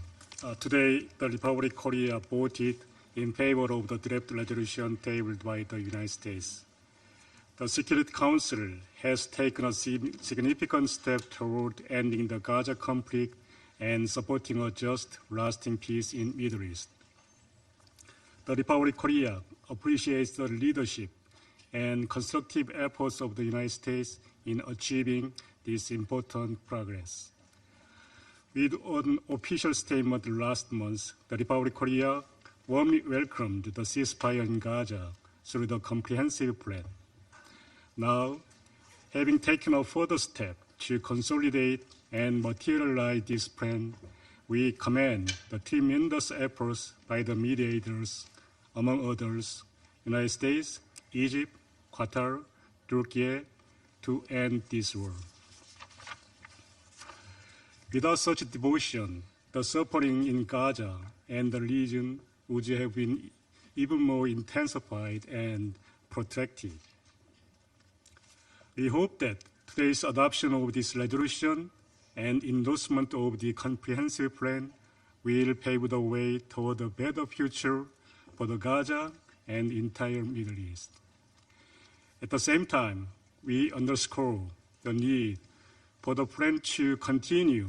Today, the Republic of Korea voted in favor of the draft resolution tabled by the United States. The Security Council has taken a significant step toward ending the Gaza conflict and supporting a just, lasting peace in the Middle East. The Republic of Korea appreciates the leadership and constructive efforts of the United States in achieving this important progress. With an official statement last month, the Republic of Korea warmly welcomed the ceasefire in Gaza through the comprehensive plan. Now, having taken a further step to consolidate and materialize this plan, we commend the tremendous efforts by the mediators, among others, United States, Egypt, Qatar, Turkey, to end this war. Without such devotion, the suffering in Gaza and the region would have been even more intensified and protracted. We hope that today's adoption of this resolution and endorsement of the comprehensive plan will pave the way toward a better future for the Gaza and the entire Middle East. At the same time, we underscore the need for the plan to continue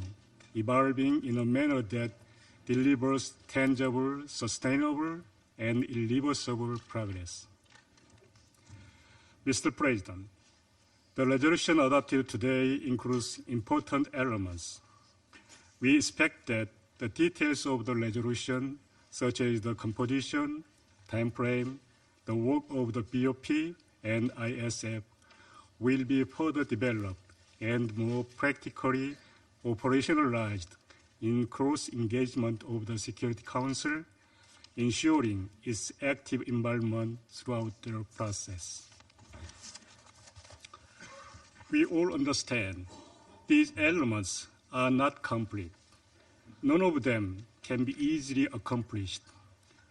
evolving in a manner that delivers tangible, sustainable, and irreversible progress. Mr. President, the resolution adopted today includes important elements. We expect that the details of the resolution, such as the composition, time frame, the work of the BOP and ISF, will be further developed and more practically operationalized in close engagement of the Security Council, ensuring its active involvement throughout the process. We all understand these elements are not complete. None of them can be easily accomplished,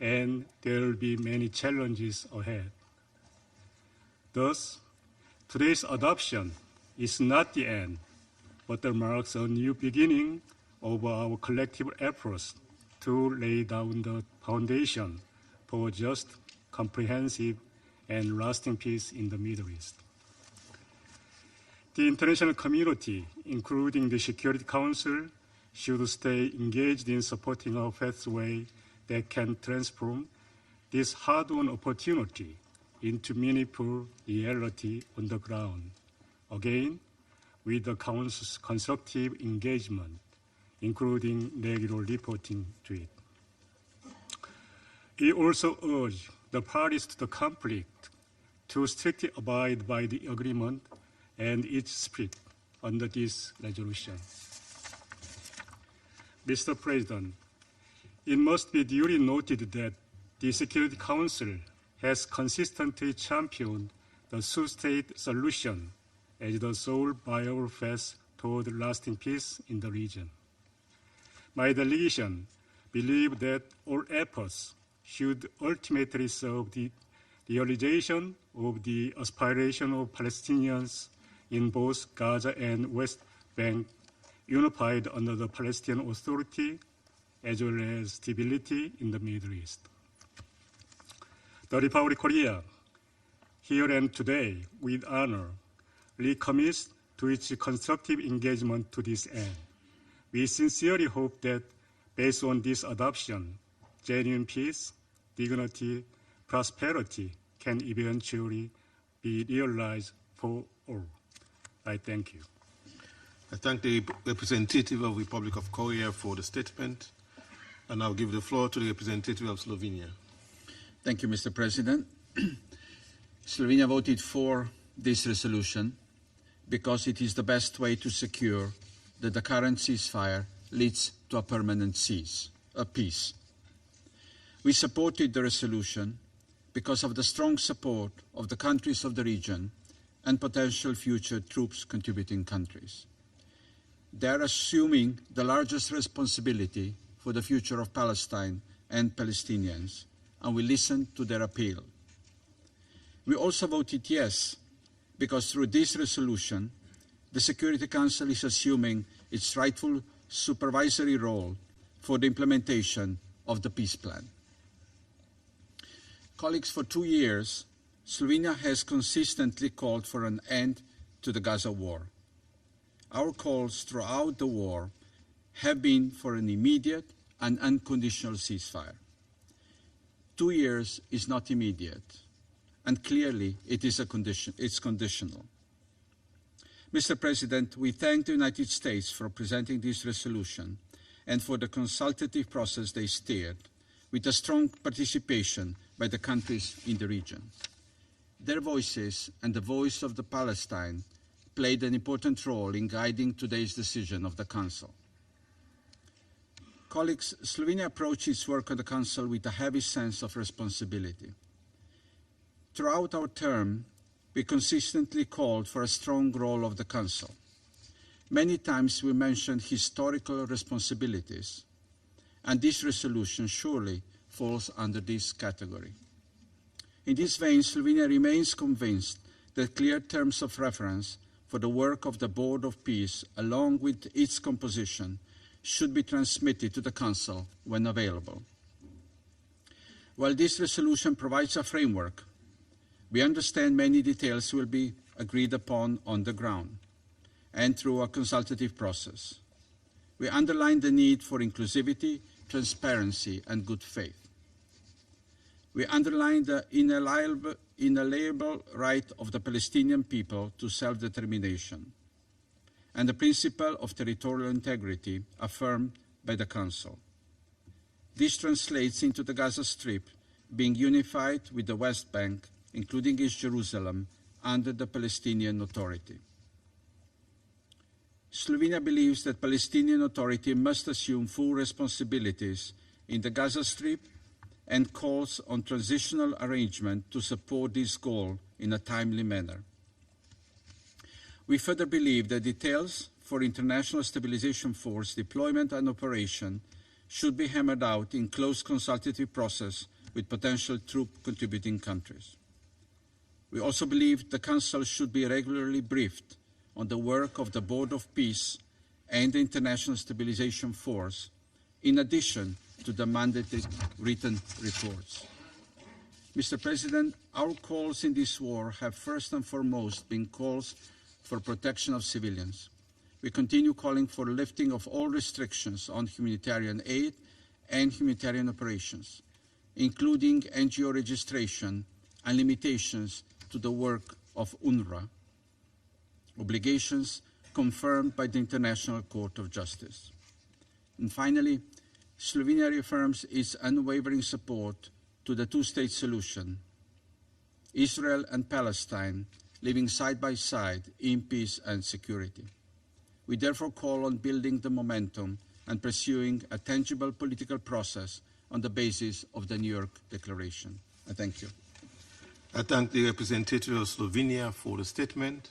and there will be many challenges ahead. Thus, today's adoption is not the end, but it marks a new beginning of our collective efforts to lay down the foundation for just, comprehensive, and lasting peace in the Middle East. The international community, including the Security Council, should stay engaged in supporting a pathway that can transform this hard-won opportunity into meaningful reality on the ground, again, with the Council's constructive engagement, including regular reporting to it. We also urge the parties to the conflict to strictly abide by the agreement and its spirit under this resolution. Mr. President, it must be duly noted that the Security Council has consistently championed the two-state solution as the sole viable path toward lasting peace in the region. My delegation believes that all efforts should ultimately serve the realization of the aspiration of Palestinians in both Gaza and West Bank, unified under the Palestinian Authority, as well as stability in the Middle East. The Republic of Korea, here and today, with honor, recommits to its constructive engagement to this end. We sincerely hope that, based on this adoption, genuine peace, dignity, prosperity can eventually be realized for all. I thank you. I thank the representative of the Republic of Korea for the statement, and I'll give the floor to the representative of Slovenia. Thank you, Mr. President. Slovenia voted for this resolution because it is the best way to secure that the current ceasefire leads to a permanent peace. We supported the resolution because of the strong support of the countries of the region and potential future troops contributing countries. They are assuming the largest responsibility for the future of Palestine and Palestinians, and we listened to their appeal. We also voted yes, because through this resolution, the Security Council is assuming its rightful supervisory role for the implementation of the peace plan. Colleagues, for 2 years, Slovenia has consistently called for an end to the Gaza war. Our calls throughout the war have been for an immediate and unconditional ceasefire. 2 years is not immediate, and clearly it's conditional. Mr. President, we thank the United States for presenting this resolution and for the consultative process they steered, with a strong participation by the countries in the region. Their voices and the voice of the Palestine played an important role in guiding today's decision of the Council. Colleagues, Slovenia approached its work on the Council with a heavy sense of responsibility. Throughout our term, we consistently called for a strong role of the Council. Many times we mentioned historical responsibilities, and this resolution surely falls under this category. In this vein, Slovenia remains convinced that clear terms of reference for the work of the Board of Peace, along with its composition, should be transmitted to the Council when available. While this resolution provides a framework, we understand many details will be agreed upon on the ground and through a consultative process. We underline the need for inclusivity, transparency, and good faith. We underline the inalienable right of the Palestinian people to self-determination and the principle of territorial integrity affirmed by the Council. This translates into the Gaza Strip being unified with the West Bank, including East Jerusalem, under the Palestinian Authority. Slovenia believes that Palestinian Authority must assume full responsibilities in the Gaza Strip and calls on transitional arrangement to support this goal in a timely manner. We further believe that details for International Stabilisation Force deployment and operation should be hammered out in close consultative process with potential troop contributing countries. We also believe the Council should be regularly briefed on the work of the Board of Peace and the International Stabilisation Force, in addition to the mandated written reports. Mr. President, our calls in this war have first and foremost been calls for protection of civilians. We continue calling for lifting of all restrictions on humanitarian aid and humanitarian operations, including NGO registration and limitations to the work of UNRWA, obligations confirmed by the International Court of Justice. And finally, Slovenia reaffirms its unwavering support to the two-state solution, Israel and Palestine living side by side in peace and security. We therefore call on building the momentum and pursuing a tangible political process on the basis of the New York Declaration. I thank you. I thank the representative of Slovenia for the statement.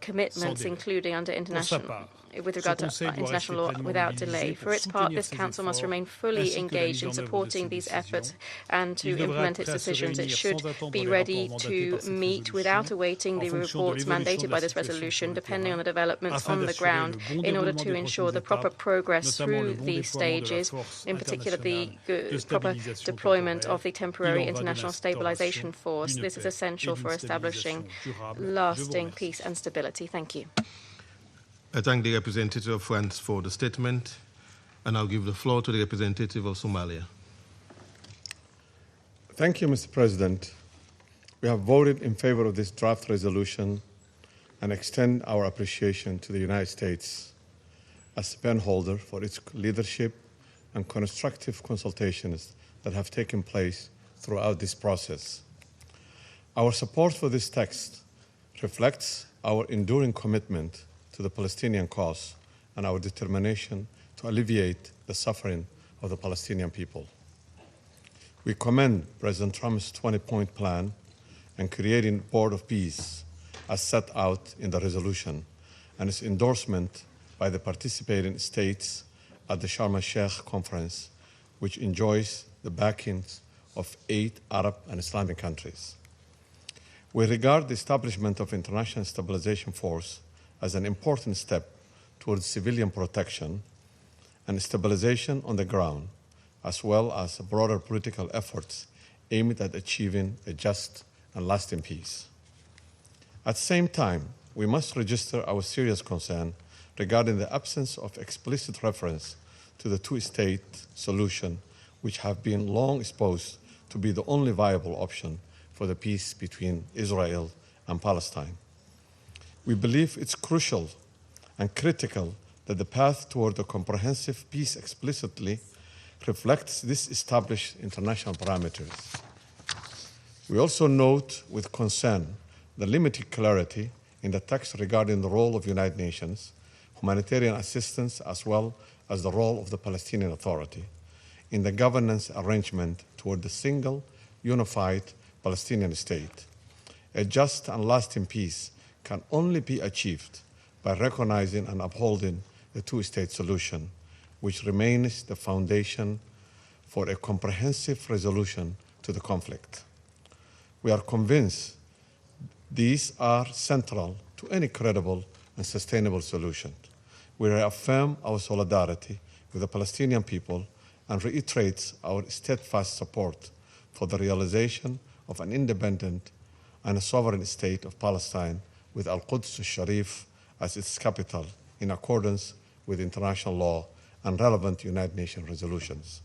commitments, including under international, with regard to international law, without delay. For its part, this Council must remain fully engaged in supporting these efforts and to implement its decisions. It should be ready to meet without awaiting the reports mandated by this resolution, depending on the developments on the ground, in order to ensure the proper progress through these stages, in particular the proper deployment of the temporary international stabilisation force. This is essential for establishing lasting peace and stability. Thank you. I thank the representative of France for the statement, and I'll give the floor to the representative of Somalia. Thank you, Mr. President. We have voted in favor of this draft resolution and extend our appreciation to the United States as penholder for its leadership and constructive consultations that have taken place throughout this process. Our support for this text reflects our enduring commitment to the Palestinian cause and our determination to alleviate the suffering of the Palestinian people. We commend President Trump's 20-point plan and creating Board of Peace as set out in the resolution and its endorsement by the participating states at the Sharm el-Sheikh conference, which enjoys the backings of 8 Arab and Islamic countries. We regard the establishment of International Stabilisation Force as an important step towards civilian protection and stabilization on the ground, as well as broader political efforts aimed at achieving a just and lasting peace. At the same time, we must register our serious concern regarding the absence of explicit reference to the two-state solution, which have been long exposed to be the only viable option for the peace between Israel and Palestine. We believe it's crucial and critical that the path toward a comprehensive peace explicitly reflects these established international parameters. We also note with concern the limited clarity in the text regarding the role of United Nations, humanitarian assistance, as well as the role of the Palestinian Authority in the governance arrangement toward the single, unified Palestinian state. A just and lasting peace can only be achieved by recognizing and upholding the two-state solution, which remains the foundation for a comprehensive resolution to the conflict. We are convinced these are central to any credible and sustainable solution. We reaffirm our solidarity with the Palestinian people and reiterate our steadfast support for the realization of an independent and a sovereign state of Palestine with Al-Quds al-Sharif as its capital in accordance with international law and relevant United Nations resolutions.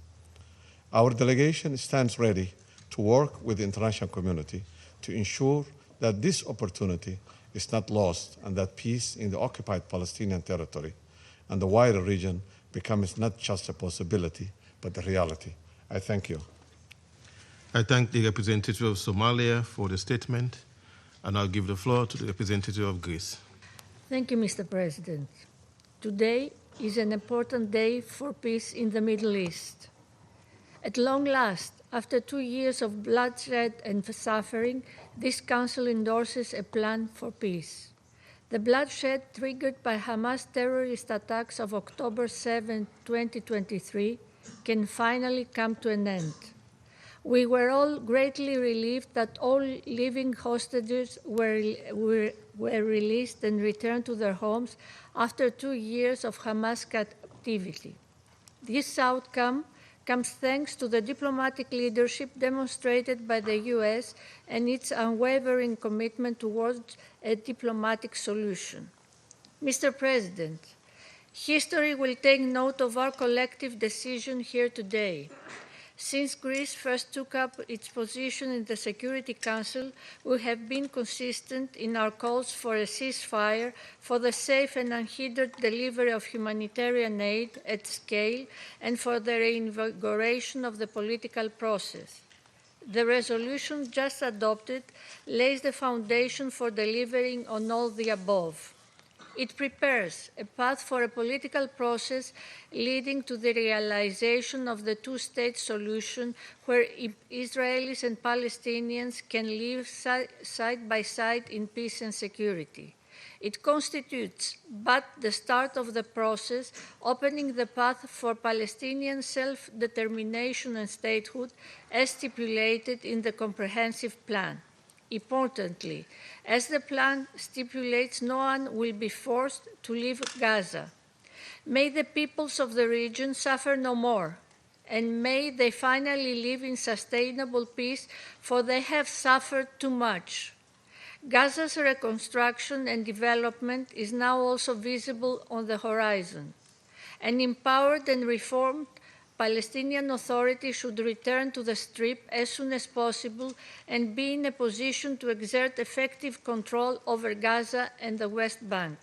Our delegation stands ready to work with the international community to ensure that this opportunity is not lost and that peace in the occupied Palestinian territory and the wider region becomes not just a possibility, but a reality. I thank you. I thank the representative of Somalia for the statement, and I'll give the floor to the representative of Greece. Thank you, Mr. President. Today is an important day for peace in the Middle East. At long last, after 2 years of bloodshed and suffering, this Council endorses a plan for peace. The bloodshed triggered by Hamas terrorist attacks of October 7, 2023, can finally come to an end. We were all greatly relieved that all living hostages were released and returned to their homes after 2 years of Hamas captivity. This outcome comes thanks to the diplomatic leadership demonstrated by the US and its unwavering commitment towards a diplomatic solution. Mr. President, history will take note of our collective decision here today. Since Greece first took up its position in the Security Council, we have been consistent in our calls for a ceasefire, for the safe and unhindered delivery of humanitarian aid at scale, and for the reinvigoration of the political process. The resolution just adopted lays the foundation for delivering on all the above. It prepares a path for a political process leading to the realization of the two-state solution where Israelis and Palestinians can live side by side in peace and security. It constitutes but the start of the process, opening the path for Palestinian self-determination and statehood as stipulated in the comprehensive plan. Importantly, as the plan stipulates, no one will be forced to leave Gaza. May the peoples of the region suffer no more, and may they finally live in sustainable peace, for they have suffered too much. Gaza's reconstruction and development is now also visible on the horizon. An empowered and reformed Palestinian Authority should return to the Strip as soon as possible and be in a position to exert effective control over Gaza and the West Bank.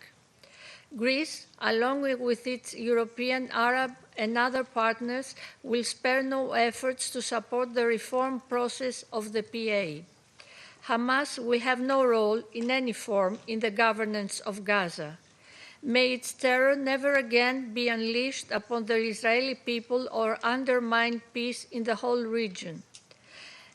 Greece, along with its European, Arab, and other partners, will spare no efforts to support the reform process of the PA. Hamas will have no role in any form in the governance of Gaza. May its terror never again be unleashed upon the Israeli people or undermine peace in the whole region.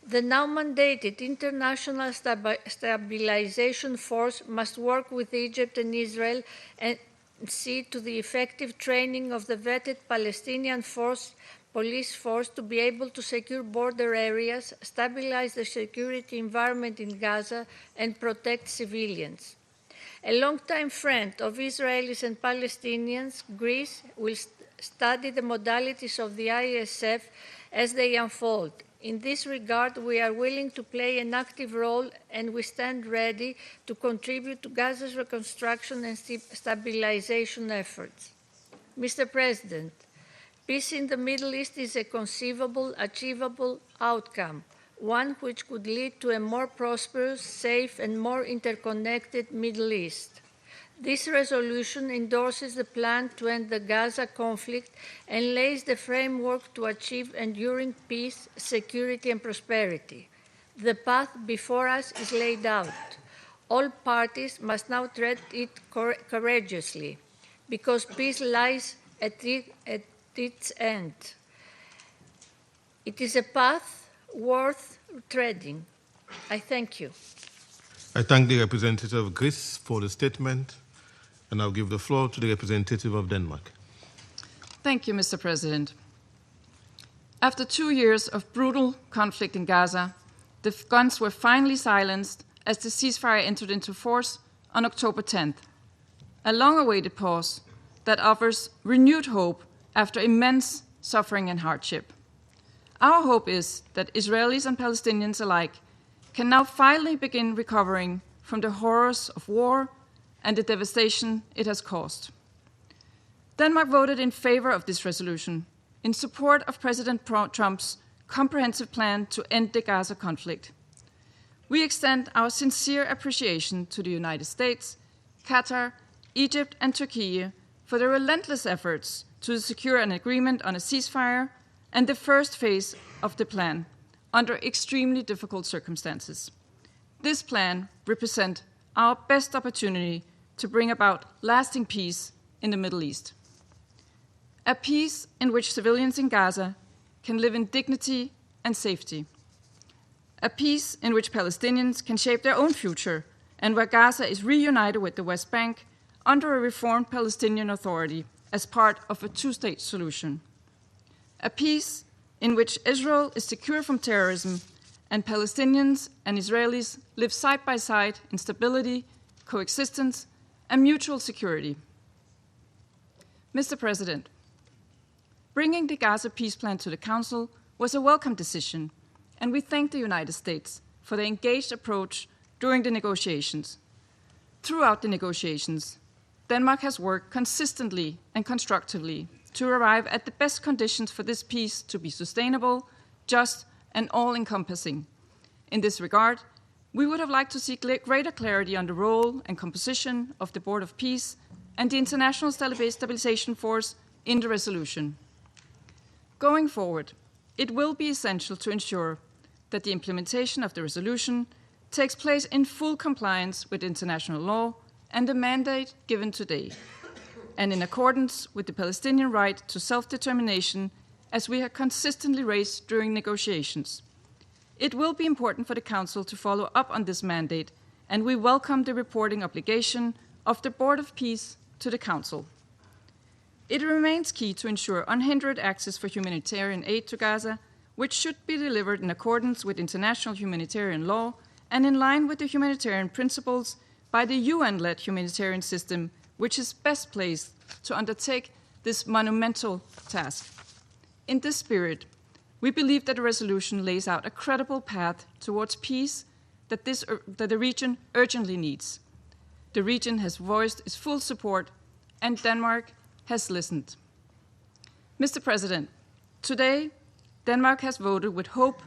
The now mandated International Stabilisation Force must work with Egypt and Israel and see to the effective training of the vetted Palestinian police force to be able to secure border areas, stabilize the security environment in Gaza, and protect civilians. A longtime friend of Israelis and Palestinians, Greece will study the modalities of the ISF as they unfold. In this regard, we are willing to play an active role, and we stand ready to contribute to Gaza's reconstruction and stabilization efforts. Mr. President, peace in the Middle East is a conceivable, achievable outcome, one which could lead to a more prosperous, safe, and more interconnected Middle East. This resolution endorses the plan to end the Gaza conflict and lays the framework to achieve enduring peace, security, and prosperity. The path before us is laid out. All parties must now tread it courageously, because peace lies at its end. It is a path worth treading. I thank you. I thank the representative of Greece for the statement, and I'll give the floor to the representative of Denmark. Thank you, Mr. President. After 2 years of brutal conflict in Gaza, the guns were finally silenced as the ceasefire entered into force on October 10th, a long-awaited pause that offers renewed hope after immense suffering and hardship. Our hope is that Israelis and Palestinians alike can now finally begin recovering from the horrors of war and the devastation it has caused. Denmark voted in favor of this resolution in support of President Trump's comprehensive plan to end the Gaza conflict. We extend our sincere appreciation to the United States, Qatar, Egypt, and Turkey for their relentless efforts to secure an agreement on a ceasefire and the first phase of the plan under extremely difficult circumstances. This plan represents our best opportunity to bring about lasting peace in the Middle East. A peace in which civilians in Gaza can live in dignity and safety. A peace in which Palestinians can shape their own future and where Gaza is reunited with the West Bank under a reformed Palestinian Authority as part of a two-state solution. A peace in which Israel is secure from terrorism and Palestinians and Israelis live side by side in stability, coexistence, and mutual security. Mr. President, bringing the Gaza peace plan to the Council was a welcome decision, and we thank the United States for their engaged approach during the negotiations. Throughout the negotiations, Denmark has worked consistently and constructively to arrive at the best conditions for this peace to be sustainable, just, and all-encompassing. In this regard, we would have liked to see greater clarity on the role and composition of the Board of Peace and the International Stabilisation Force in the resolution. Going forward, it will be essential to ensure that the implementation of the resolution takes place in full compliance with international law and the mandate given today, and in accordance with the Palestinian right to self-determination, as we have consistently raised during negotiations. It will be important for the Council to follow up on this mandate, and we welcome the reporting obligation of the Board of Peace to the Council. It remains key to ensure unhindered access for humanitarian aid to Gaza, which should be delivered in accordance with international humanitarian law and in line with the humanitarian principles by the UN-led humanitarian system, which is best placed to undertake this monumental task. In this spirit, we believe that the resolution lays out a credible path towards peace that the region urgently needs. The region has voiced its full support, and Denmark has listened. Mr. President, today, Denmark has voted with hope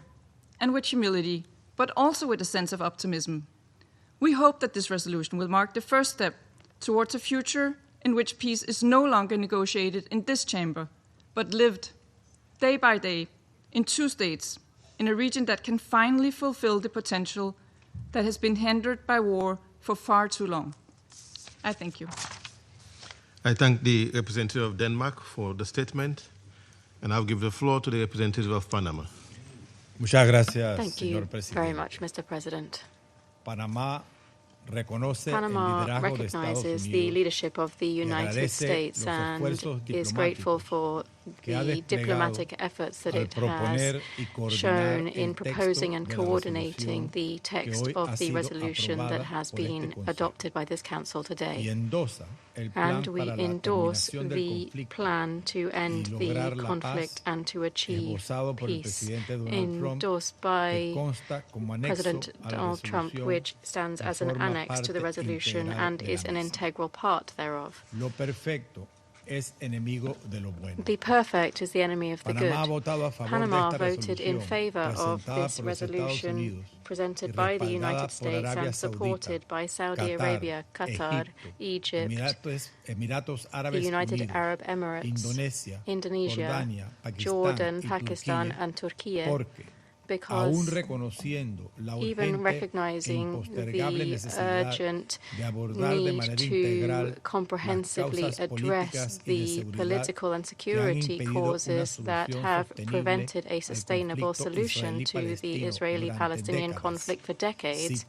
and with humility, but also with a sense of optimism. We hope that this resolution will mark the first step towards a future in which peace is no longer negotiated in this chamber, but lived day by day in 2 states, in a region that can finally fulfill the potential that has been hindered by war for far too long. I thank you. I thank the representative of Denmark for the statement, and I'll give the floor to the representative of Panama. Muchas gracias, Thank you very much, Mr. President. Panama recognizes the leadership of the United States and is grateful for the diplomatic efforts that it has shown in proposing and coordinating the text of the resolution that has been adopted by this Council today. And we endorse the plan to end the conflict and to achieve peace, endorsed by President Donald Trump, which stands as an annex to the resolution and is an integral part thereof. The perfect is the enemy of the good. Panama voted in favor of this resolution presented by the United States and supported by Saudi Arabia, Qatar, Egypt, the United Arab Emirates, Indonesia, Jordan, Pakistan, and Turkey, because even recognizing the urgent need to comprehensively address the political and security causes that have prevented a sustainable solution to the Israeli-Palestinian conflict for decades,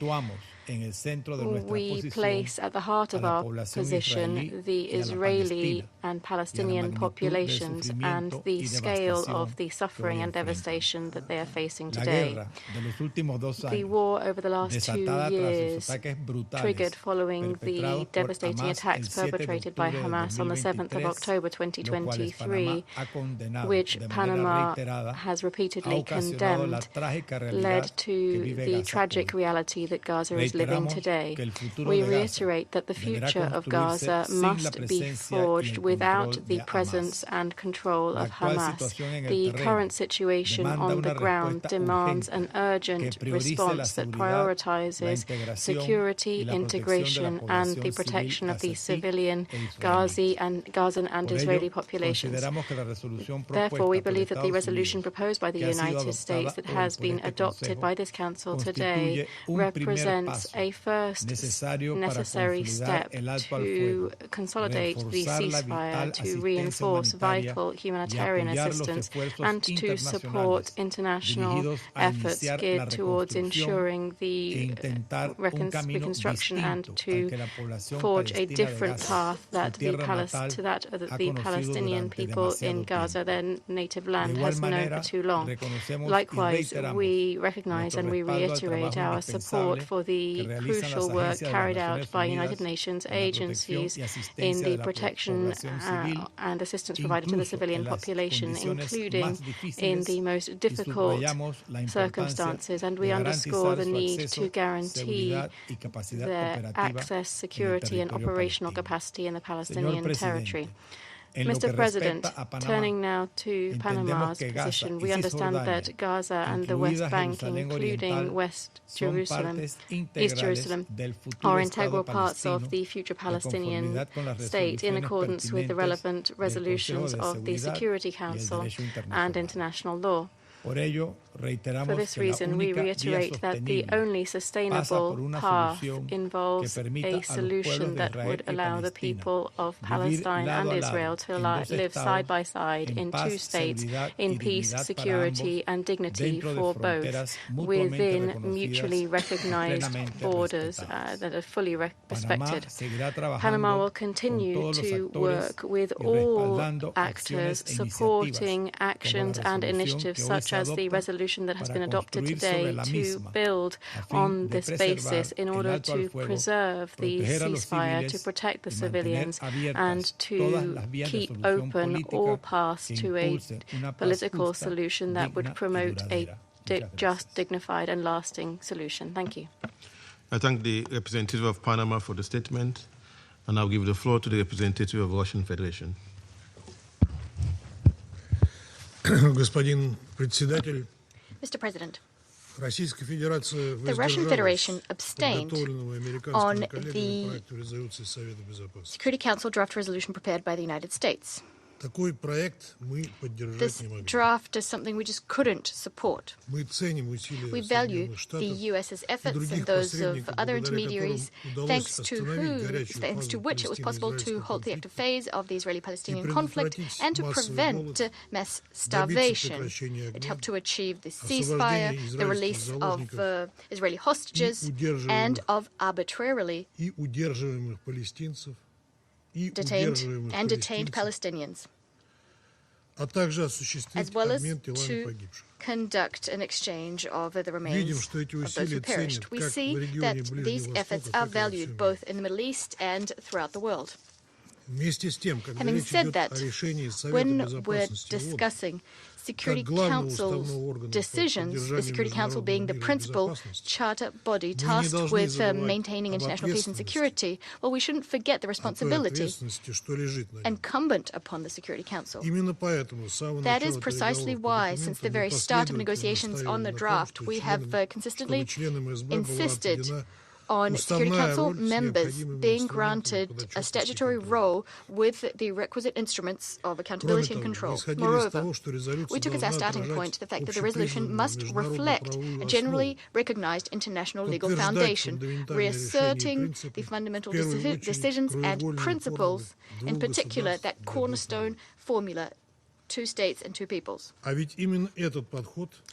we place at the heart of our position the Israeli and Palestinian populations and the scale of the suffering and devastation that they are facing today. The war over the last 2 years, triggered following the devastating attacks perpetrated by Hamas on the 7th of October 2023, which Panama has repeatedly condemned, led to the tragic reality that Gaza is living today. We reiterate that the future of Gaza must be forged without the presence and control of Hamas. The current situation on the ground demands an urgent response that prioritizes security, integration, and the protection of the civilian Gazan and Israeli populations. Therefore, we believe that the resolution proposed by the United States that has been adopted by this Council today represents a first necessary step to consolidate the ceasefire, to reinforce vital humanitarian assistance, and to support international efforts geared towards ensuring the reconstruction and to forge a different path to that of the Palestinian people in Gaza, their native land, has known for too long. Likewise, we recognize and we reiterate our support for the crucial work carried out by United Nations agencies in the protection and assistance provided to the civilian population, including in the most difficult circumstances, and we underscore the need to guarantee their access, security, and operational capacity in the Palestinian territory. Mr. President, turning now to Panama's position, we understand that Gaza and the West Bank, including East Jerusalem, are integral parts of the future Palestinian state in accordance with the relevant resolutions of the Security Council and international law. For this reason, we reiterate that the only sustainable path involves a solution that would allow the people of Palestine and Israel to live side by side in 2 states in peace, security, and dignity for both, within mutually recognized borders that are fully respected. Panama will continue to work with all actors supporting actions and initiatives such as the resolution that has been adopted today to build on this basis in order to preserve the ceasefire, to protect the civilians, and to keep open all paths to a political solution that would promote a just, dignified, and lasting solution. Thank you. I thank the representative of Panama for the statement, and I'll give the floor to the representative of Russian Federation. Господин председатель, Mr. President, The Russian Federation abstained on the Security Council draft resolution prepared by the United States. This draft is something we just couldn't support. We value the US's efforts and those of other intermediaries, thanks to which it was possible to halt the active phase of the Israeli-Palestinian conflict and to prevent mass starvation. It helped to achieve the ceasefire, the release of Israeli hostages, and of arbitrarily detained Palestinians, as well as to conduct an exchange of the remains of those who perished. We see that these efforts are valued both in the Middle East and throughout the world. Having said that, when we're discussing Security Council's decisions, the Security Council being the principal charter body tasked with maintaining international peace and security, well, we shouldn't forget the responsibility incumbent upon the Security Council. That is precisely why, since the very start of negotiations on the draft, we have consistently insisted on Security Council members being granted a statutory role with the requisite instruments of accountability and control. Moreover, we took as our starting point the fact that the resolution must reflect a generally recognized international legal foundation, reasserting the fundamental decisions and principles, in particular that cornerstone formula, 2 states and 2 peoples.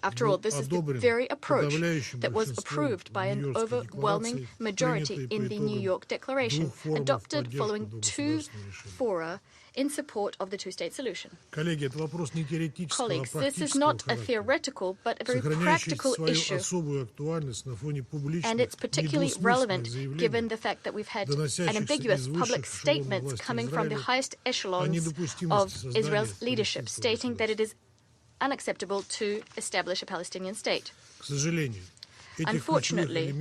After all, this is the very approach that was approved by an overwhelming majority in the New York Declaration, adopted following 2 fora in support of the 2-state solution. Colleagues, this is not a theoretical but a very practical issue, and it's particularly relevant given the fact that we've had ambiguous public statements coming from the highest echelons of Israel's leadership, stating that it is unacceptable to establish a Palestinian state. Unfortunately,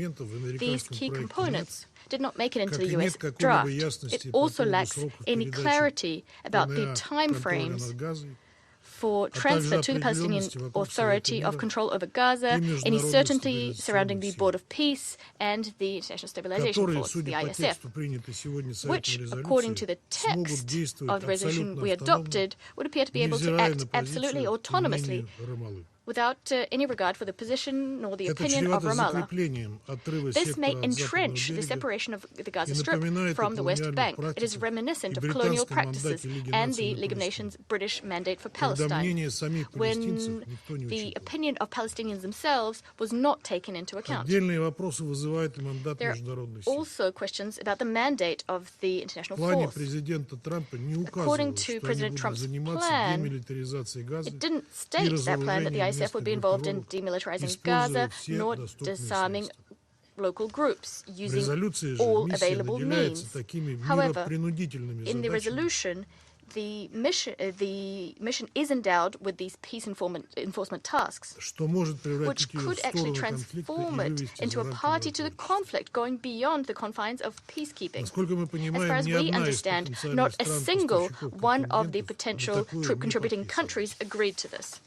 these key components did not make it into the U.S. draft. It also lacks any clarity about the time frames for transfer to the Palestinian Authority of control over Gaza, any certainty surrounding the Board of Peace and the International Stabilisation Force, the ISF, which, according to the text of the resolution we adopted, would appear to be able to act absolutely autonomously without any regard for the position nor the opinion of Ramallah. This may entrench the separation of the Gaza Strip from the West Bank. It is reminiscent of colonial practices and the League of Nations' British mandate for Palestine, when the opinion of Palestinians themselves was not taken into account. There are also questions about the mandate of the international force. According to President Trump's plan, it didn't state that plan that the ISF would be involved in demilitarizing Gaza, nor disarming local groups, using all available means. However, in the resolution, the mission is endowed with these peace enforcement tasks, which could actually transform it into a party to the conflict, going beyond the confines of peacekeeping. As far as we understand, not a single one of the potential troop-contributing countries agreed to this.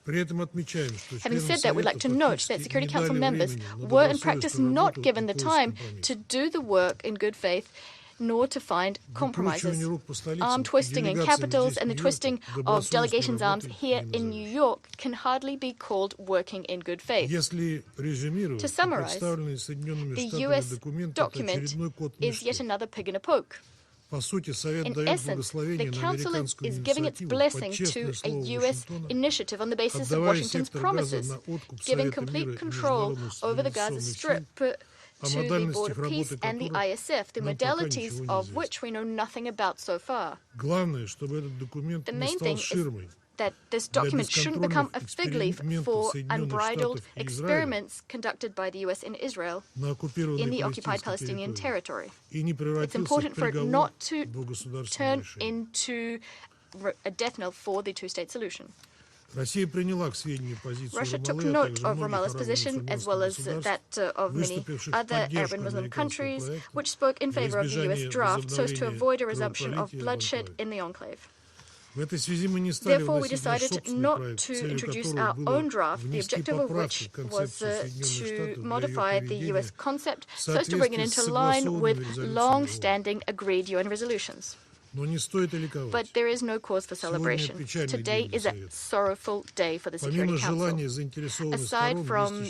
Having said that, we'd like to note that Security Council members were in practice not given the time to do the work in good faith, nor to find compromises. Arm twisting in capitals and the twisting of delegations' arms here in New York can hardly be called working in good faith. To summarize, the U.S. document is yet another pig in a poke. In essence, the Council is giving its blessing to a U.S. initiative on the basis of Washington's promises, giving complete control over the Gaza Strip to the Board of Peace and the ISF, the modalities of which we know nothing about so far. The main thing is that this document shouldn't become a fig leaf for unbridled experiments conducted by the U.S. in Israel in the occupied Palestinian territory. It's important for it not to turn into a death knell for the 2-state solution. Russia took note of Ramallah's position, as well as that of many other Arab and Muslim countries, which spoke in favor of the U.S. draft so as to avoid a resumption of bloodshed in the enclave. Therefore, we decided not to introduce our own draft, the objective of which was to modify the U.S. concept so as to bring it into line with long-standing agreed UN resolutions. But there is no cause for celebration. Today is a sorrowful day for the Security Council. Aside from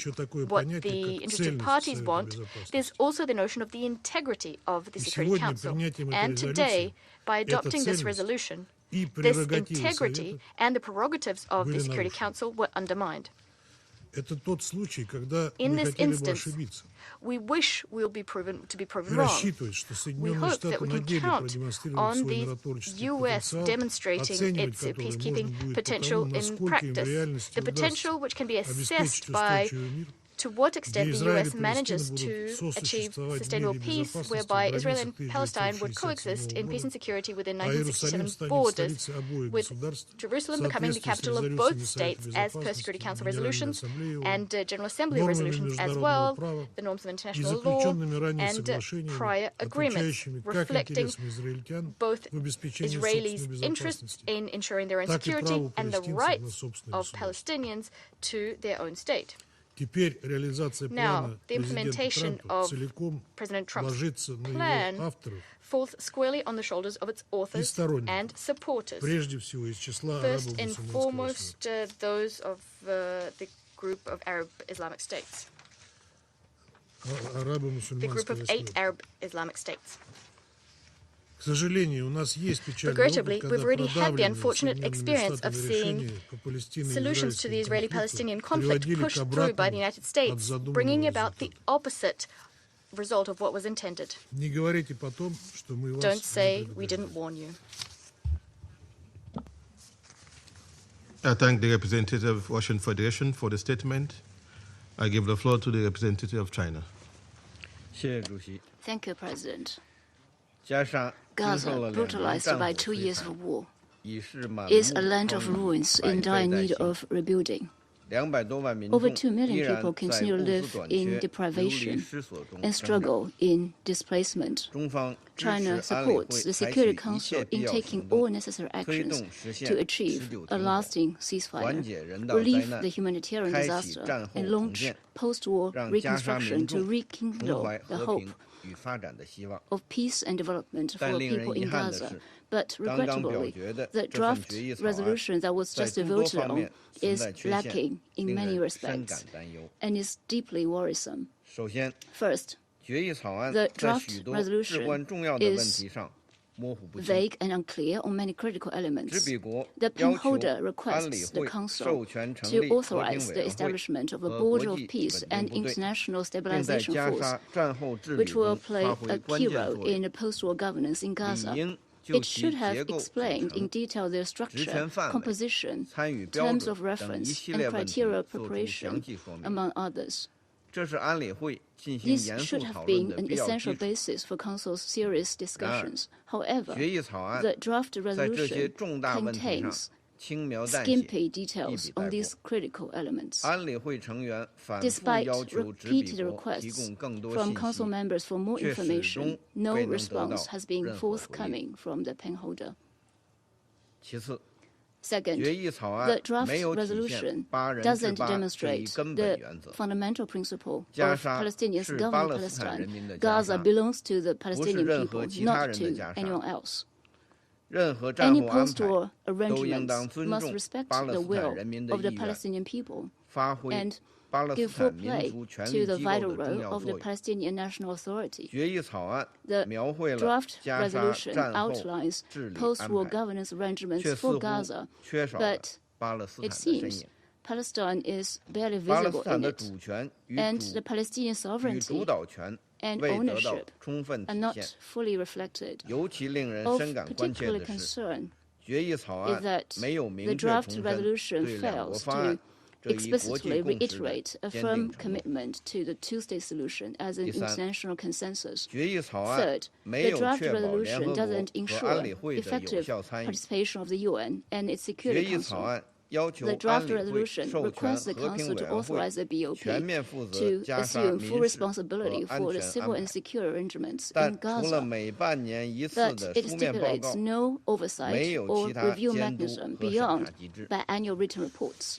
what the interested parties want, there's also the notion of the integrity of the Security Council. And today, by adopting this resolution, this integrity and the prerogatives of the Security Council were undermined. In this instance, we wish we'll be proven to be proven wrong. We hope that we can count on the U.S. demonstrating its peacekeeping potential in practice, the potential which can be assessed by to what extent the U.S. manages to achieve sustainable peace, whereby Israel and Palestine would coexist in peace and security within 1967 borders, with Jerusalem becoming the capital of both states as per Security Council resolutions and General Assembly resolutions as well, the norms of international law, and prior agreements, reflecting both Israelis' interests in ensuring their own security and the rights of Palestinians to their own state. Now, the implementation of President Trump's plan falls squarely on the shoulders of its authors and supporters. First and foremost, those of the group of Arab Islamic states. The group of 8 Arab Islamic states. Regrettably, we've already had the unfortunate experience of seeing solutions to the Israeli-Palestinian conflict pushed through by the United States, bringing about the opposite result of what was intended. Don't say we didn't warn you. I thank the representative of Russian Federation for the statement. I give the floor to the representative of China. Thank you, President. Gaza, brutalized by 2 years of war, is a land of ruins in dire need of rebuilding. Over 2 million people continue to live in deprivation and struggle in displacement. China supports the Security Council in taking all necessary actions to achieve a lasting ceasefire, relieve the humanitarian disaster, and launch post-war reconstruction to rekindle the hope of peace and development for people in Gaza. But regrettably, the draft resolution that was just voted on is lacking in many respects and is deeply worrisome. First, the draft resolution is vague and unclear on many critical elements. The penholder requests the Council to authorize the establishment of a Board of Peace and International Stabilisation Force, which will play a key role in the post-war governance in Gaza. It should have explained in detail their structure, composition, terms of reference, and criteria of preparation, among others. This should have been an essential basis for Council's serious discussions. However, the draft resolution contains skimpy details on these critical elements. Despite repeated requests from Council members for more information, no response has been forthcoming from the penholder. Second, the draft resolution doesn't demonstrate the fundamental principle of Palestinians governing Palestine. Gaza belongs to the Palestinian people, not to anyone else. Any post-war arrangements must respect the will of the Palestinian people and give full play to the vital role of the Palestinian National Authority. The draft resolution outlines post-war governance arrangements for Gaza, but it seems Palestine is barely visible in it, and the Palestinian sovereignty and ownership are not fully reflected. Of particular concern is that the draft resolution fails to explicitly reiterate a firm commitment to the two-state solution as an international consensus. Third, the draft resolution doesn't ensure effective participation of the UN and its Security Council. The draft resolution requests the Council to authorize the BOP to assume full responsibility for the civil and secure arrangements in Gaza, but it stipulates no oversight or review mechanism beyond biannual written reports.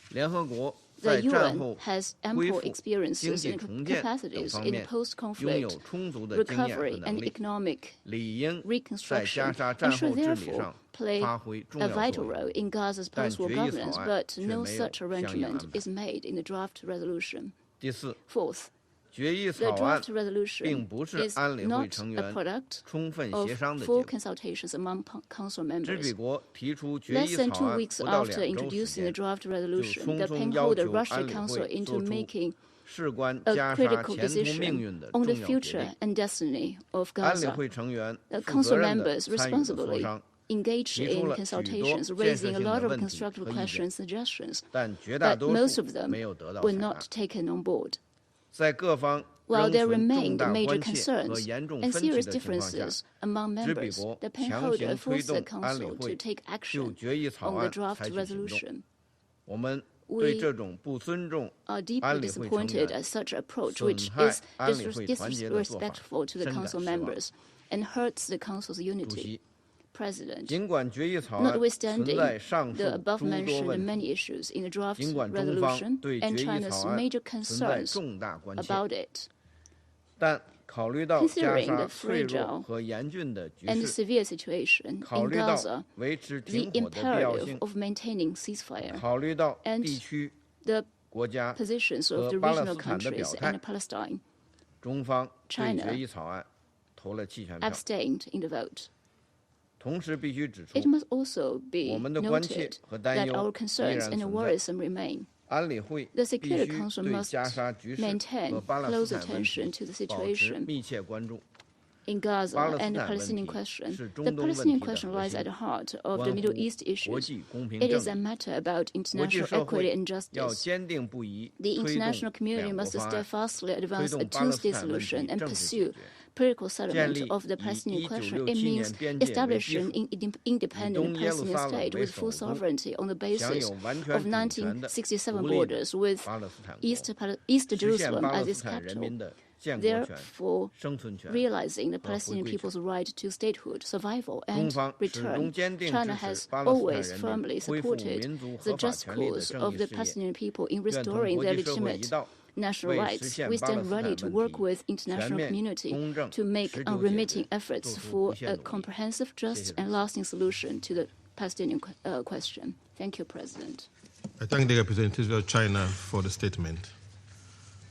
The UN has ample experiences and capacities in post-conflict recovery and economic reconstruction and should therefore play a vital role in Gaza's post-war governance, but no such arrangement is made in the draft resolution. Fourth, the draft resolution is not a product of full consultations among Council members. Less than 2 weeks after introducing the draft resolution, the Pennholder rushed the Council into making a critical decision on the future and destiny of Gaza. The Council members responsibly engaged in consultations, raising a lot of constructive questions and suggestions, but most of them were not taken on board. While there remained major concerns and serious differences among members, the Pennholder forced the Council to take action on the draft resolution. We are deeply disappointed at such an approach, which is disrespectful to the Council members and hurts the Council's unity. President, notwithstanding the above-mentioned many issues in the draft resolution and China's major concerns about it, considering the fragile and severe situation in Gaza, the imperative of maintaining ceasefire, and the positions of the regional countries and Palestine, China abstained in the vote. It must also be noted that our concerns and worries remain. The Security Council must maintain close attention to the situation in Gaza and the Palestinian question. The Palestinian question lies at the heart of the Middle East issues. It is a matter about international equity and justice. The international community must steadfastly advance a two-state solution and pursue political settlement of the Palestinian question. It means establishing an independent Palestinian state with full sovereignty on the basis of 1967 borders, with East Jerusalem as its capital. Therefore, realizing the Palestinian people's right to statehood, survival, and return, China has always firmly supported the just cause of the Palestinian people in restoring their legitimate national rights. We stand ready to work with international community to make unremitting efforts for a comprehensive, just, and lasting solution to the Palestinian question. Thank you, President. I thank the representative of China for the statement.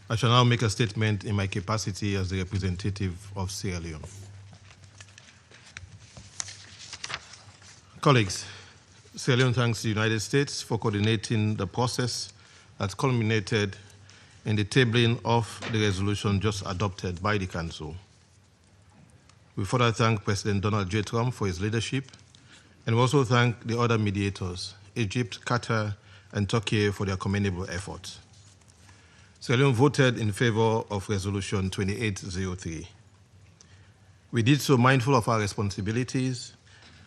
I shall now make a statement in my capacity as the representative of Sierra Leone. Colleagues, Sierra Leone thanks the United States for coordinating the process that culminated in the tabling of the resolution just adopted by the Council. We further thank President Donald J. Trump for his leadership, and we also thank the other mediators, Egypt, Qatar, and Turkey, for their commendable efforts. Sierra Leone voted in favor of Resolution 2803. We did so mindful of our responsibilities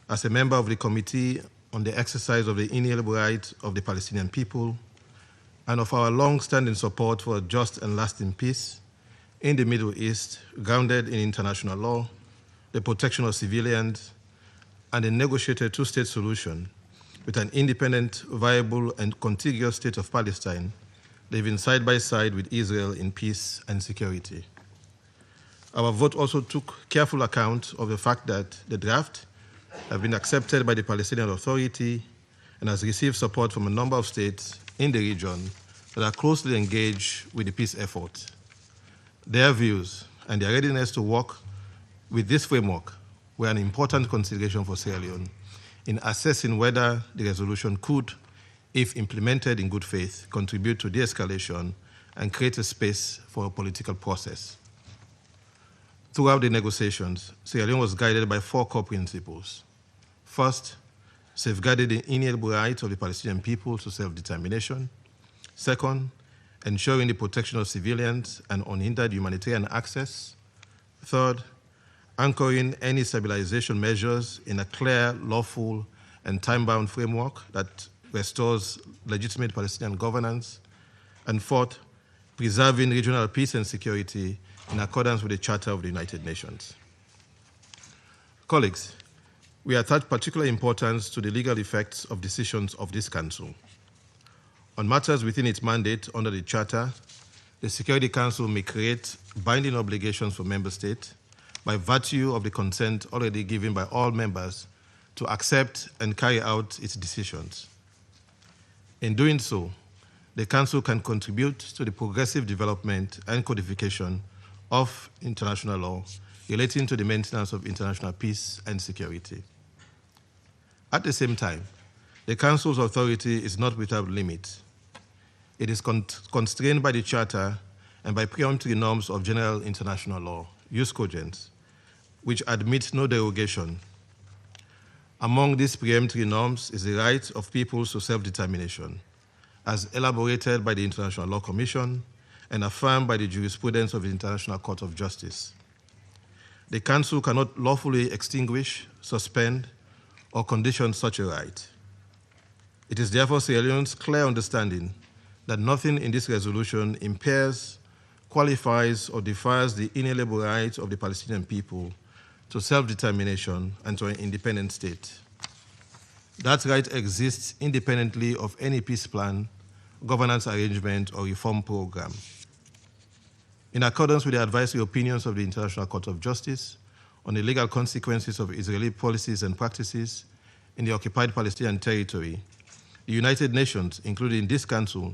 as a member of the Committee on the Exercise of the Inalienable Rights of the Palestinian People, and of our long-standing support for a just and lasting peace in the Middle East, grounded in international law, the protection of civilians, and a negotiated two-state solution with an independent, viable, and contiguous state of Palestine, living side by side with Israel in peace and security. Our vote also took careful account of the fact that the draft has been accepted by the Palestinian Authority and has received support from a number of states in the region that are closely engaged with the peace effort. Their views and their readiness to work with this framework were an important consideration for Sierra Leone in assessing whether the resolution could, if implemented in good faith, contribute to de-escalation and create a space for a political process. Throughout the negotiations, Sierra Leone was guided by 4 core principles. First, safeguarding the inalienable rights of the Palestinian people to self-determination. Second, ensuring the protection of civilians and unhindered humanitarian access. Third, anchoring any stabilization measures in a clear, lawful, and time-bound framework that restores legitimate Palestinian governance. And fourth, preserving regional peace and security in accordance with the Charter of the United Nations. Colleagues, we attach particular importance to the legal effects of decisions of this Council. On matters within its mandate under the Charter, the Security Council may create binding obligations for member states by virtue of the consent already given by all members to accept and carry out its decisions. In doing so, the Council can contribute to the progressive development and codification of international law relating to the maintenance of international peace and security. At the same time, the Council's authority is not without limit. It is constrained by the Charter and by preemptory norms of general international law, jus cogens, which admit no derogation. Among these preemptory norms is the right of peoples to self-determination, as elaborated by the International Law Commission and affirmed by the jurisprudence of the International Court of Justice. The Council cannot lawfully extinguish, suspend, or condition such a right. It is therefore Sierra Leone's clear understanding that nothing in this resolution impairs, qualifies, or defies the inalienable rights of the Palestinian people to self-determination and to an independent state. That right exists independently of any peace plan, governance arrangement, or reform program. In accordance with the advisory opinions of the International Court of Justice on the legal consequences of Israeli policies and practices in the occupied Palestinian territory, the United Nations, including this Council,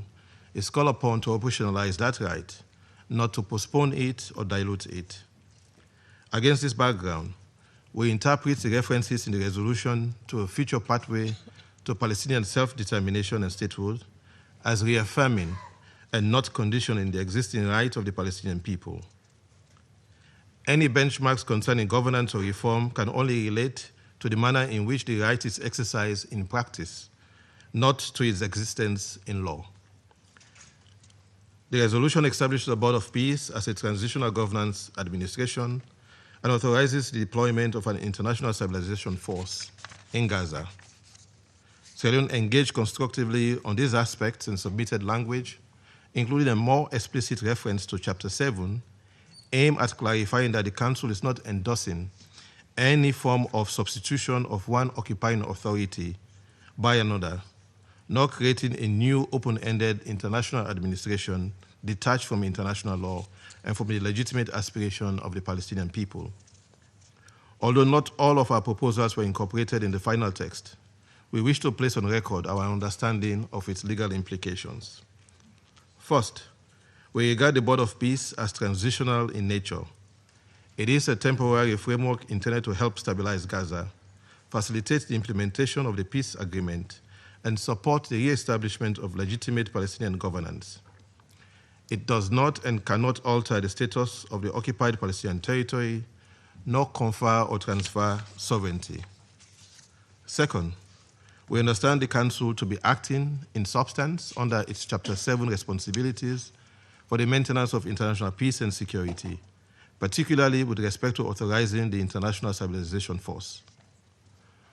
is called upon to operationalize that right, not to postpone it or dilute it. Against this background, we interpret the references in the resolution to a future pathway to Palestinian self-determination and statehood as reaffirming and not conditioning the existing right of the Palestinian people. Any benchmarks concerning governance or reform can only relate to the manner in which the right is exercised in practice, not to its existence in law. The resolution establishes a Board of Peace as a transitional governance administration and authorizes the deployment of an international stabilisation force in Gaza. Sierra Leone engaged constructively on these aspects and submitted language, including a more explicit reference to Chapter 7, aimed at clarifying that the Council is not endorsing any form of substitution of one occupying authority by another, nor creating a new open-ended international administration detached from international law and from the legitimate aspiration of the Palestinian people. Although not all of our proposals were incorporated in the final text, we wish to place on record our understanding of its legal implications. First, we regard the Board of Peace as transitional in nature. It is a temporary framework intended to help stabilize Gaza, facilitate the implementation of the peace agreement, and support the re-establishment of legitimate Palestinian governance. It does not and cannot alter the status of the occupied Palestinian territory, nor confer or transfer sovereignty. Second, we understand the Council to be acting in substance under its Chapter 7 responsibilities for the maintenance of international peace and security, particularly with respect to authorizing the International Stabilization Force.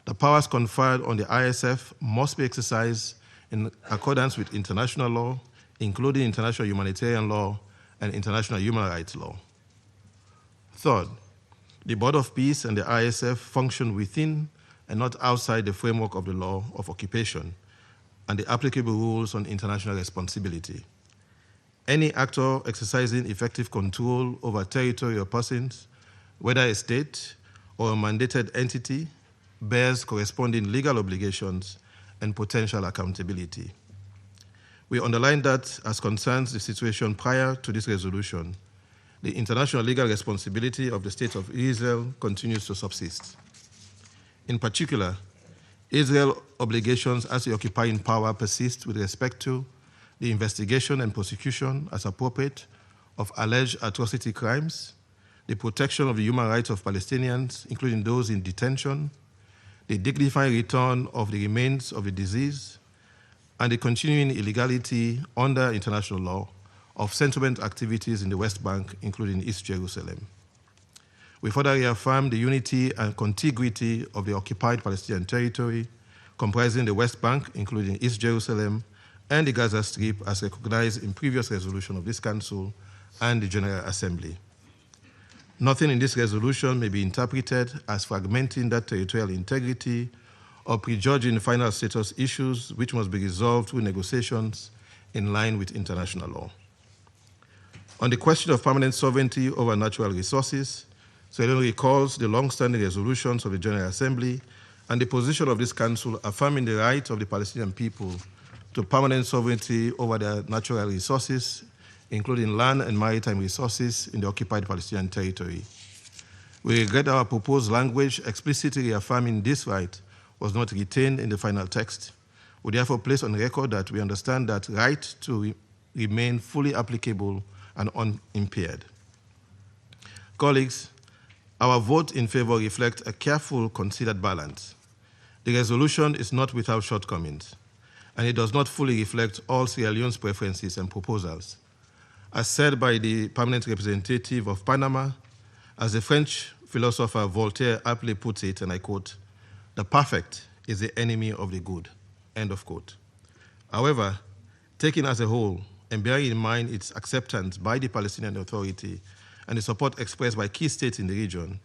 The powers conferred on the ISF must be exercised in accordance with international law, including international humanitarian law and international human rights law. Third, the Board of Peace and the ISF function within and not outside the framework of the law of occupation and the applicable rules on international responsibility. Any actor exercising effective control over territory or persons, whether a state or a mandated entity, bears corresponding legal obligations and potential accountability. We underline that, as concerns the situation prior to this resolution, the international legal responsibility of the State of Israel continues to subsist. In particular, Israel's obligations as the occupying power persist with respect to the investigation and prosecution, as appropriate, of alleged atrocity crimes, the protection of the human rights of Palestinians, including those in detention, the dignified return of the remains of the deceased, and the continuing illegality under international law of settlement activities in the West Bank, including East Jerusalem. We further reaffirm the unity and contiguity of the occupied Palestinian territory, comprising the West Bank, including East Jerusalem, and the Gaza Strip as recognized in previous resolution of this Council and the General Assembly. Nothing in this resolution may be interpreted as fragmenting that territorial integrity or prejudging final status issues which must be resolved through negotiations in line with international law. On the question of permanent sovereignty over natural resources, Sierra Leone recalls the long-standing resolutions of the General Assembly and the position of this Council affirming the right of the Palestinian people to permanent sovereignty over their natural resources, including land and maritime resources in the occupied Palestinian territory. We regret our proposed language explicitly reaffirming this right was not retained in the final text. We therefore place on record that we understand that right to remain fully applicable and unimpaired. Colleagues, our vote in favor reflects a careful, considered balance. The resolution is not without shortcomings, and it does not fully reflect all Sierra Leone's preferences and proposals. As said by the permanent representative of Panama, as the French philosopher Voltaire aptly puts it, and I quote, "The perfect is the enemy of the good," end of quote. However, taken as a whole, and bearing in mind its acceptance by the Palestinian Authority and the support expressed by key states in the region,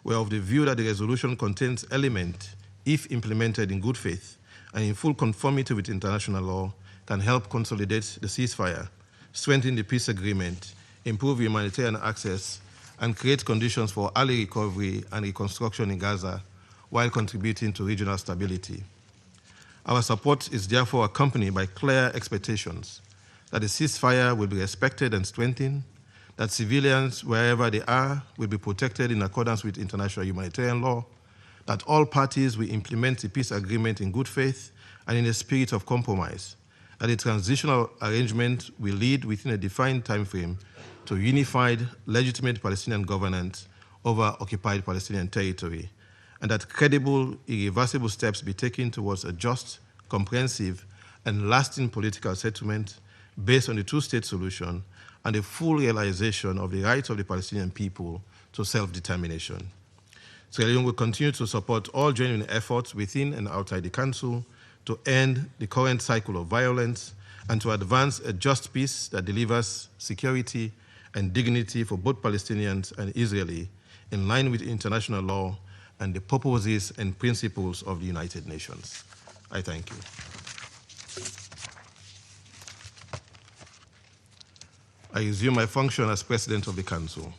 we are of the view that the resolution contains elements, if implemented in good faith and in full conformity with international law, can help consolidate the ceasefire, strengthen the peace agreement, improve humanitarian access, and create conditions for early recovery and reconstruction in Gaza while contributing to regional stability. Our support is therefore accompanied by clear expectations that the ceasefire will be respected and strengthened, that civilians, wherever they are, will be protected in accordance with international humanitarian law, that all parties will implement the peace agreement in good faith and in a spirit of compromise, that the transitional arrangement will lead within a defined time frame to unified, legitimate Palestinian governance over occupied Palestinian territory, and that credible, irreversible steps be taken towards a just, comprehensive, and lasting political settlement based on the two-state solution and the full realization of the rights of the Palestinian people to self-determination. Sierra Leone will continue to support all genuine efforts within and outside the Council to end the current cycle of violence and to advance a just peace that delivers security and dignity for both Palestinians and Israeli in line with international law and the purposes and principles of the United Nations. I thank you. I resume my function as President of the Council.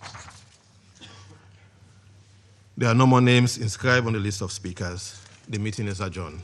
There are no more names inscribed on the list of speakers. The meeting is adjourned.